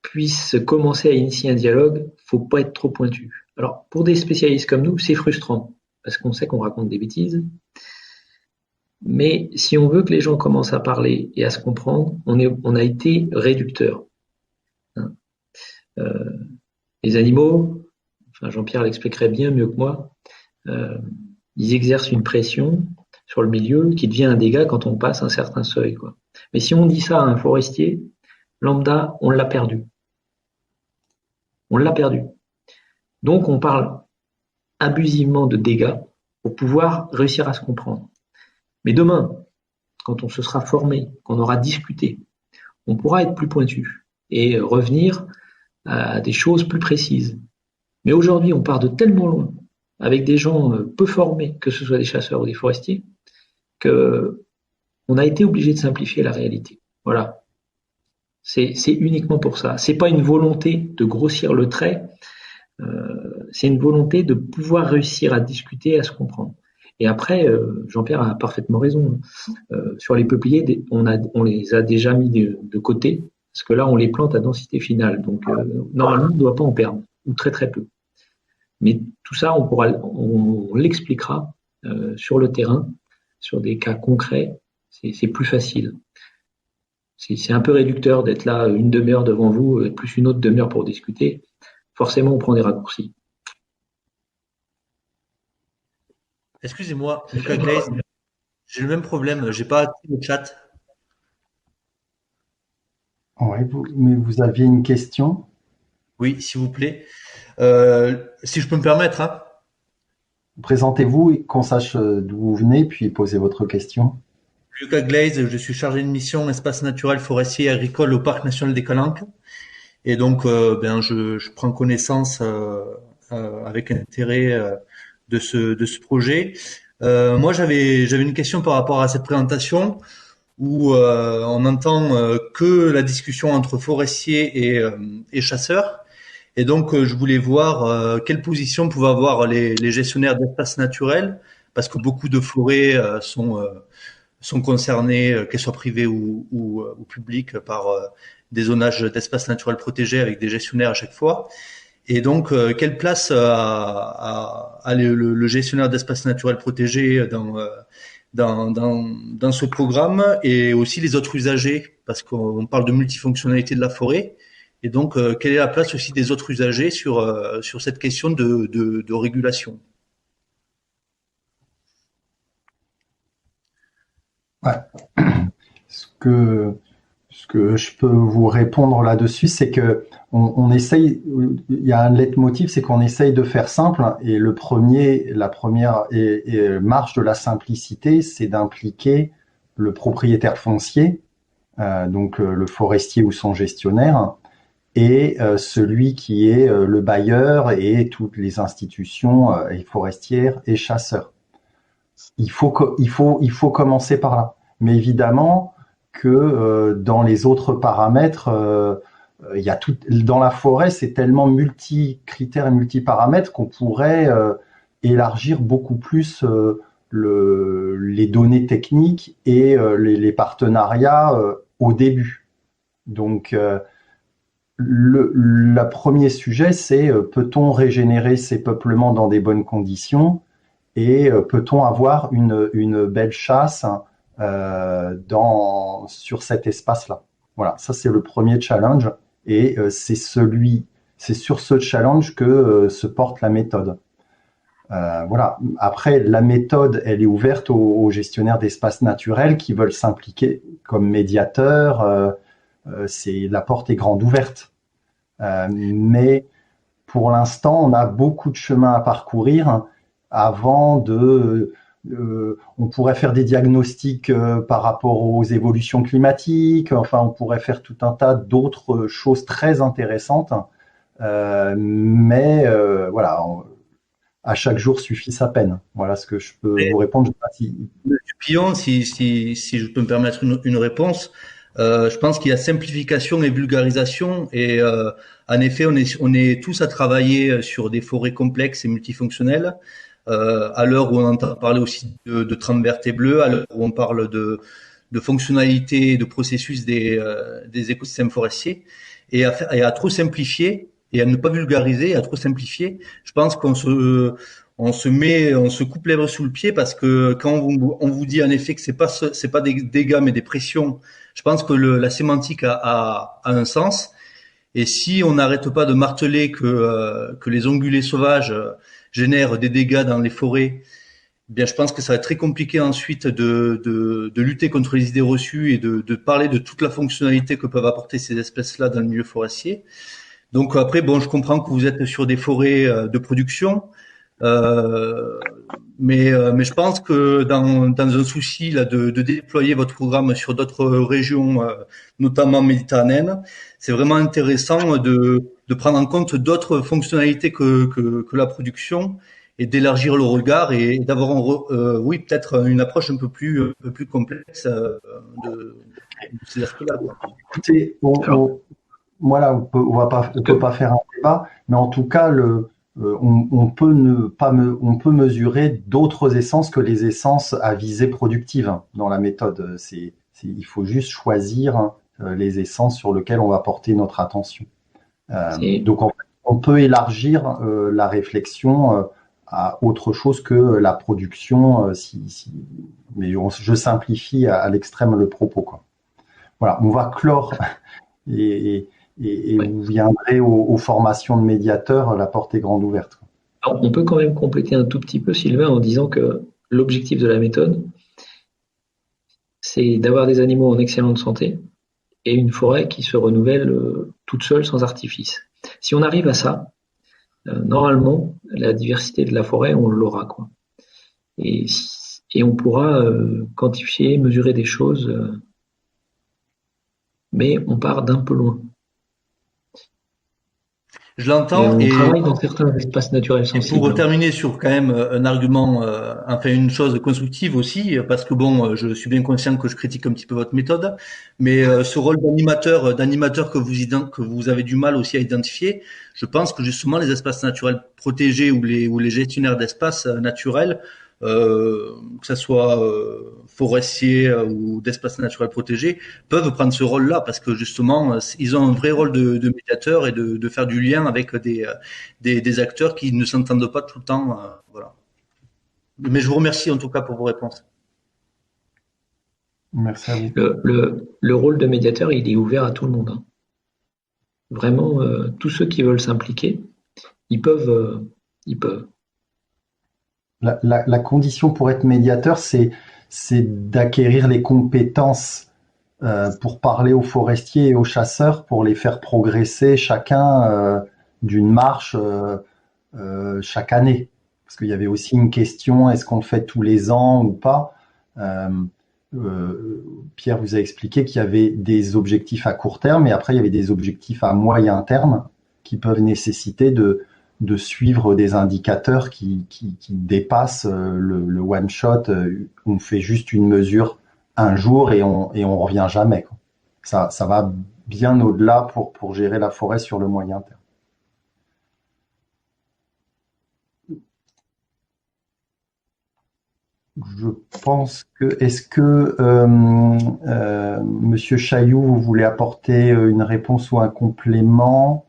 puissent commencer à initier un dialogue, faut pas être trop pointu. Alors, pour des spécialistes comme nous, c'est frustrant, parce qu'on sait qu'on raconte des bêtises. Mais si on veut que les gens commencent à parler et à se comprendre, on a été réducteur. Les animaux, enfin Jean-Pierre l'expliquerait bien mieux que moi, ils exercent une pression sur le milieu qui devient un dégât quand on passe un certain seuil, quoi. Mais si on dit ça à un forestier lambda, on l'a perdu. On l'a perdu. Donc on parle abusivement de dégâts pour pouvoir réussir à se comprendre. Mais demain, quand on se sera formé, qu'on aura discuté, on pourra être plus pointu et revenir à des choses plus précises. Mais aujourd'hui, on part de tellement loin, avec des gens peu formés, que ce soit des chasseurs ou des forestiers, qu'on a été obligé de simplifier la réalité. Voilà. C'est uniquement pour ça. C'est pas une volonté de grossir le trait C'est une volonté de pouvoir réussir à discuter, à se comprendre. Et après, Jean-Pierre a parfaitement raison. Sur les peupliers, on les a déjà mis de côté, parce que là, on les plante à densité finale. Donc, normalement, on ne doit pas en perdre, ou très très peu. Mais tout ça, on l'expliquera sur le terrain, sur des cas concrets. C'est plus facile. C'est un peu réducteur d'être là une demi-heure devant vous, plus une autre demi-heure pour discuter. Forcément, on prend des raccourcis. Excusez-moi, Lucas Glaze, j'ai le même problème, j'ai pas activé le chat. Ouais, mais vous aviez une question? Oui, s'il vous plaît. Si je peux me permettre, hein. Présentez-vous et qu'on sache d'où vous venez, puis posez votre question. Lucas Glaze, je suis chargé de mission espace naturel forestier et agricole au Parc national des Calanques. Et donc, je prends connaissance avec intérêt de ce projet. Moi, j'avais une question par rapport à cette présentation où on entend que la discussion entre forestiers et chasseurs. Et donc, je voulais voir quelle position pouvaient avoir les gestionnaires d'espaces naturels, parce que beaucoup de forêts sont concernées, qu'elles soient privées ou publiques, par des zonages d'espaces naturels protégés avec des gestionnaires à chaque fois. Et donc, quelle place a le gestionnaire d'espaces naturels protégés dans ce programme, et aussi les autres usagers, parce qu'on parle de multifonctionnalité de la forêt. Et donc, quelle est la place aussi des autres usagers sur cette question de régulation? Ouais. Ce que je peux vous répondre là-dessus, c'est que on essaye, il y a un leitmotiv, c'est qu'on essaye de faire simple, et la première marche de la simplicité, c'est d'impliquer le propriétaire foncier, donc le forestier ou son gestionnaire, et celui qui est le bailleur et toutes les institutions et forestières et chasseurs. Il faut commencer par là. Mais évidemment que dans les autres paramètres, il y a tout dans la forêt, c'est tellement multi-critères et multi-paramètres qu'on pourrait élargir beaucoup plus les données techniques et les partenariats au début. Donc le premier sujet, c'est peut-on régénérer ces peuplements dans des bonnes conditions, et peut-on avoir une belle chasse sur cet espace-là. Voilà, ça c'est le premier challenge, et c'est sur ce challenge que se porte la méthode. Voilà. Après, la méthode, elle est ouverte aux gestionnaires d'espaces naturels qui veulent s'impliquer comme médiateurs. La porte est grande ouverte. Mais pour l'instant, on a beaucoup de chemin à parcourir avant on pourrait faire des diagnostics par rapport aux évolutions climatiques. Enfin, on pourrait faire tout un tas d'autres choses très intéressantes. Mais voilà, à chaque jour suffit sa peine. Voilà ce que je peux vous répondre. Je sais pas si... Pillon, si je peux me permettre une réponse, je pense qu'il y a simplification et vulgarisation, et en effet, on est tous à travailler sur des forêts complexes et multifonctionnelles. À l'heure où on entend parler aussi de trame verte et bleue, à l'heure où on parle de fonctionnalités et de processus des écosystèmes forestiers, et à trop simplifier et à ne pas vulgariser, à trop simplifier, je pense qu'on se coupe les lèvres sous le pied, parce que quand on vous dit en effet que c'est pas des dégâts mais des pressions, je pense que la sémantique a un sens. Et si on n'arrête pas de marteler que les ongulés sauvages génèrent des dégâts dans les forêts, eh bien je pense que ça va être très compliqué ensuite de lutter contre les idées reçues et de parler de toute la fonctionnalité que peuvent apporter ces espèces-là dans le milieu forestier. Donc après, bon, je comprends que vous êtes sur des forêts de production, mais je pense que dans un souci là de déployer votre programme sur d'autres régions, notamment méditerranéennes, c'est vraiment intéressant de prendre en compte d'autres fonctionnalités que la production, et d'élargir le regard et d'avoir oui, peut-être une approche un peu plus complexe de ces aspects-là. Écoutez, voilà, on peut pas faire un débat, mais en tout cas, on peut mesurer d'autres essences que les essences à visée productive dans la méthode. Il faut juste choisir les essences sur lesquelles on va porter notre attention. C'est Donc, en fait, on peut élargir la réflexion à autre chose que la production, mais je simplifie à l'extrême le propos, quoi. Voilà, on va clore et, et ouais. vous viendrez aux formations de médiateurs, la porte est grande ouverte. Alors, on peut quand même compléter un tout petit peu, Sylvain, en disant que l'objectif de la méthode, c'est d'avoir des animaux en excellente santé et une forêt qui se renouvelle toute seule sans artifice. Si on arrive à ça, normalement, la diversité de la forêt, on l'aura, quoi. Et, et on pourra quantifier, mesurer des choses, mais on part d'un peu loin. Je Et l'entends on et travaille dans certains espaces naturels Et pour sensibles. terminer sur quand même un argument, enfin une chose constructive aussi, parce que bon, je suis bien conscient que je critique un petit peu votre méthode, mais ce rôle d'animateur que vous avez du mal aussi à identifier, je pense que justement les espaces naturels protégés ou les gestionnaires d'espaces naturels, que ce soit forestiers ou d'espaces naturels protégés, peuvent prendre ce rôle-là parce que justement ils ont un vrai rôle de médiateur et de faire du lien avec des acteurs qui ne s'entendent pas tout le temps. Voilà. Mais je vous remercie en tout cas pour vos réponses. Merci à vous. Le rôle de médiateur, il est ouvert à tout le monde, hein. Vraiment, tous ceux qui veulent s'impliquer, ils peuvent, ils peuvent. La condition pour être médiateur, c'est d'acquérir les compétences pour parler aux forestiers et aux chasseurs, pour les faire progresser chacun d'une marche chaque année. Parce qu'il y avait aussi une question, est-ce qu'on le fait tous les ans ou pas? Euh, Pierre vous a expliqué qu'il y avait des objectifs à court terme et après il y avait des objectifs à moyen terme qui peuvent nécessiter de suivre des indicateurs qui dépassent le one shot. On fait juste une mesure un jour et on revient jamais, quoi. Ça va bien au-delà pour gérer la forêt sur le moyen terme. Je pense que est-ce que Monsieur Chailloux, vous voulez apporter une réponse ou un complément?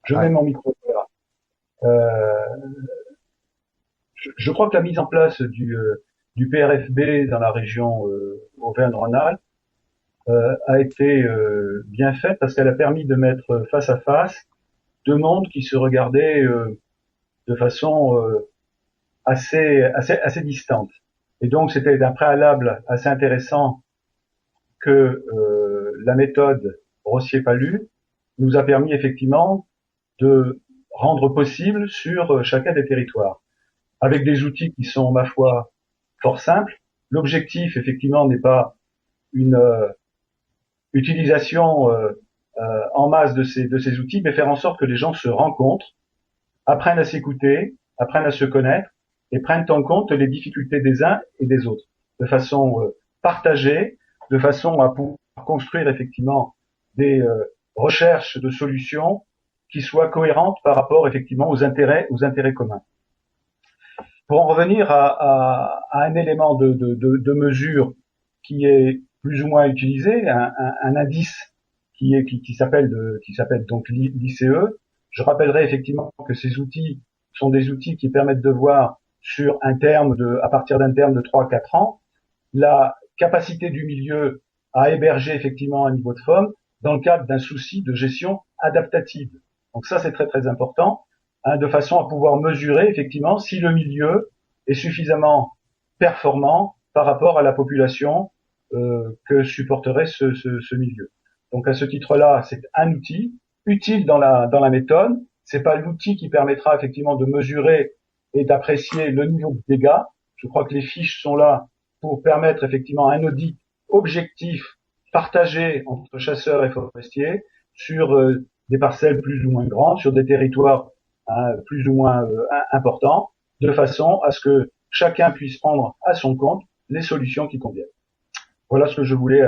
Je mets mon micro là. Je crois que la mise en place du PRFB dans la région Auvergne-Rhône-Alpes a été bien faite parce qu'elle a permis de mettre face à face deux mondes qui se regardaient de façon assez distante. Et donc c'était un préalable assez intéressant que la méthode Rossier-Palu nous a permis effectivement de rendre possible sur chacun des territoires, avec des outils qui sont, ma foi, fort simples. L'objectif, effectivement, n'est pas une utilisation en masse de ces outils, mais faire en sorte que les gens se rencontrent, apprennent à s'écouter, apprennent à se connaître et prennent en compte les difficultés des uns et des autres, de façon partagée, de façon à pouvoir construire effectivement des recherches de solutions qui soient cohérentes par rapport effectivement aux intérêts communs. Pour en revenir à un élément de mesure qui est plus ou moins utilisé, un indice qui s'appelle donc l'ICE. Je rappellerai effectivement que ces outils sont des outils qui permettent de voir sur à partir d'un terme de 3 à 4 ans, la capacité du milieu à héberger effectivement un niveau de faune dans le cadre d'un souci de gestion adaptative. Donc ça, c'est très très important, hein, de façon à pouvoir mesurer effectivement si le milieu est suffisamment performant par rapport à la population que supporterait ce milieu. Donc à ce titre-là, c'est un outil utile dans la méthode. C'est pas l'outil qui permettra effectivement de mesurer et d'apprécier le niveau de dégâts. Je crois que les fiches sont là pour permettre effectivement un audit objectif, partagé entre chasseurs et forestiers sur des parcelles plus ou moins grandes, sur des territoires plus ou moins importants, de façon à ce que chacun puisse prendre à son compte les solutions qui conviennent. Voilà ce que je voulais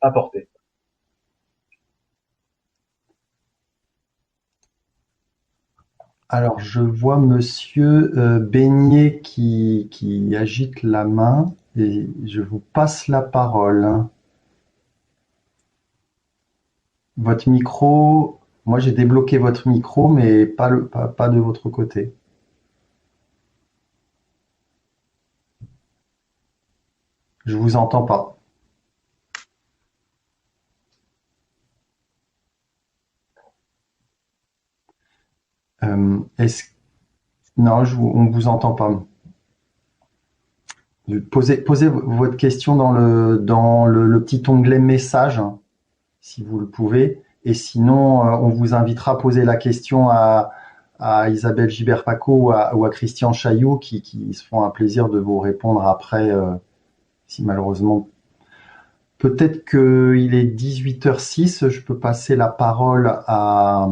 apporter. Alors, je vois Monsieur Beignet qui agite la main et je vous passe la parole. Votre micro, moi j'ai débloqué votre micro, mais pas de votre côté. Je vous entends pas. Non, on vous entend pas. Posez votre question dans le petit onglet message, hein, si vous le pouvez. Et sinon, on vous invitera à poser la question à Isabelle Gibert-Paco ou à Christian Chailloux qui se font un plaisir de vous répondre après, si malheureusement. Peut-être qu'il est 18h06, je peux passer la parole à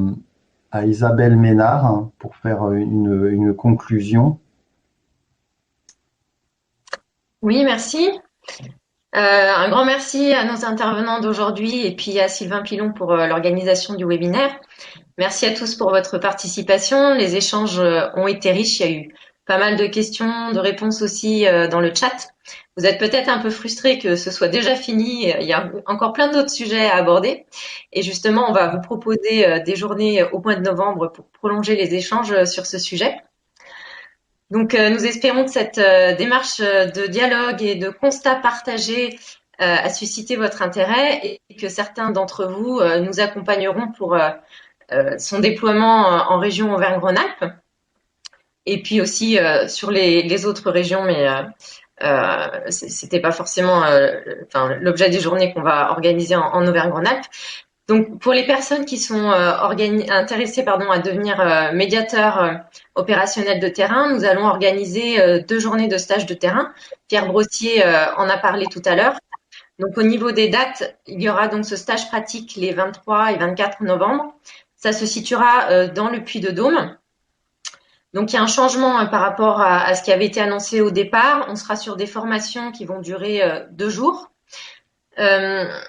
Isabelle Ménard, hein, pour faire une conclusion. Oui, merci. Un grand merci à nos intervenants d'aujourd'hui et puis à Sylvain Pilon pour l'organisation du webinaire. Merci à tous pour votre participation. Les échanges ont été riches. Il y a eu pas mal de questions, de réponses aussi dans le chat. Vous êtes peut-être un peu frustrés que ce soit déjà fini. Il y a encore plein d'autres sujets à aborder. Et justement, on va vous proposer des journées au mois de novembre pour prolonger les échanges sur ce sujet. Donc, nous espérons que cette démarche de dialogue et de constat partagé a suscité votre intérêt et que certains d'entre vous nous accompagneront pour son déploiement en région Auvergne-Rhône-Alpes et puis aussi sur les autres régions, mais c'était pas forcément l'objet des journées qu'on va organiser en Auvergne-Rhône-Alpes. Donc, pour les personnes qui sont intéressées à devenir médiateurs opérationnels de terrain, nous allons organiser 2 journées de stage de terrain. Pierre Brossier en a parlé tout à l'heure. Donc, au niveau des dates, il y aura donc ce stage pratique les 23 et 24 novembre. Ça se situera dans le Puy-de-Dôme. Donc, il y a un changement par rapport à ce qui avait été annoncé au départ. On sera sur des formations qui vont durer 2 jours.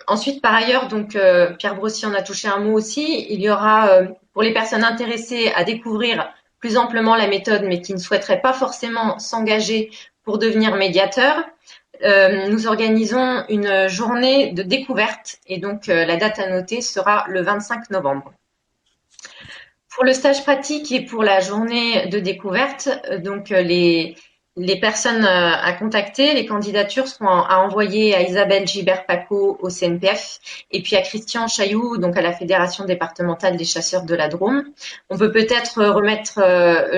Ensuite, par ailleurs, donc Pierre Brossier en a touché un mot aussi. Il y aura pour les personnes intéressées à découvrir plus amplement la méthode, mais qui ne souhaiteraient pas forcément s'engager pour devenir médiateur, nous organisons une journée de découverte et donc la date à noter sera le 25 novembre. Pour le stage pratique et pour la journée de découverte, donc les personnes à contacter, les candidatures seront à envoyer à Isabelle Gibert-Paco au CNPF et puis à Christian Chailloux, donc à la Fédération départementale des chasseurs de la Drôme. On peut peut-être remettre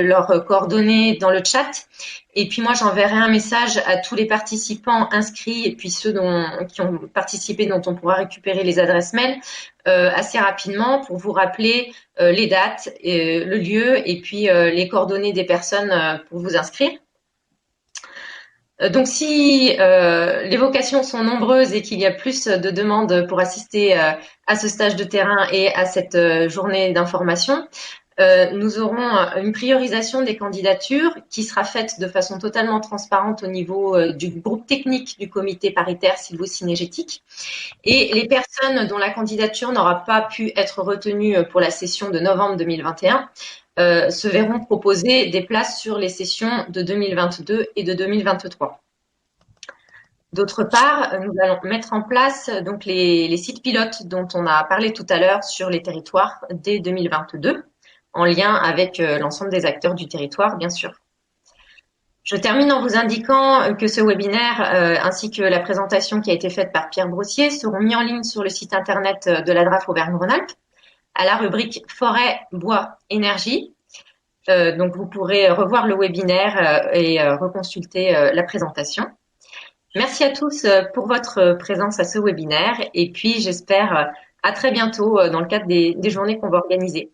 leurs coordonnées dans le chat. Et puis moi, j'enverrai un message à tous les participants inscrits et puis ceux qui ont participé, dont on pourra récupérer les adresses mail assez rapidement pour vous rappeler les dates, le lieu et puis les coordonnées des personnes pour vous inscrire. Donc si les vocations sont nombreuses et qu'il y a plus de demandes pour assister à ce stage de terrain et à cette journée d'information, nous aurons une priorisation des candidatures qui sera faite de façon totalement transparente au niveau du groupe technique du comité paritaire sylvo-cynégétique. Et les personnes dont la candidature n'aura pas pu être retenue pour la session de novembre 2021 se verront proposer des places sur les sessions de 2022 et de 2023. D'autre part, nous allons mettre en place donc les sites pilotes dont on a parlé tout à l'heure sur les territoires dès 2022, en lien avec l'ensemble des acteurs du territoire, bien sûr. Je termine en vous indiquant que ce webinaire ainsi que la présentation qui a été faite par Pierre Brossier seront mis en ligne sur le site internet de la DRAF Auvergne-Rhône-Alpes à la rubrique Forêt, Bois, Énergie. Donc vous pourrez revoir le webinaire et reconsulter la présentation. Merci à tous pour votre présence à ce webinaire et puis j'espère à très bientôt dans le cadre des journées qu'on va organiser.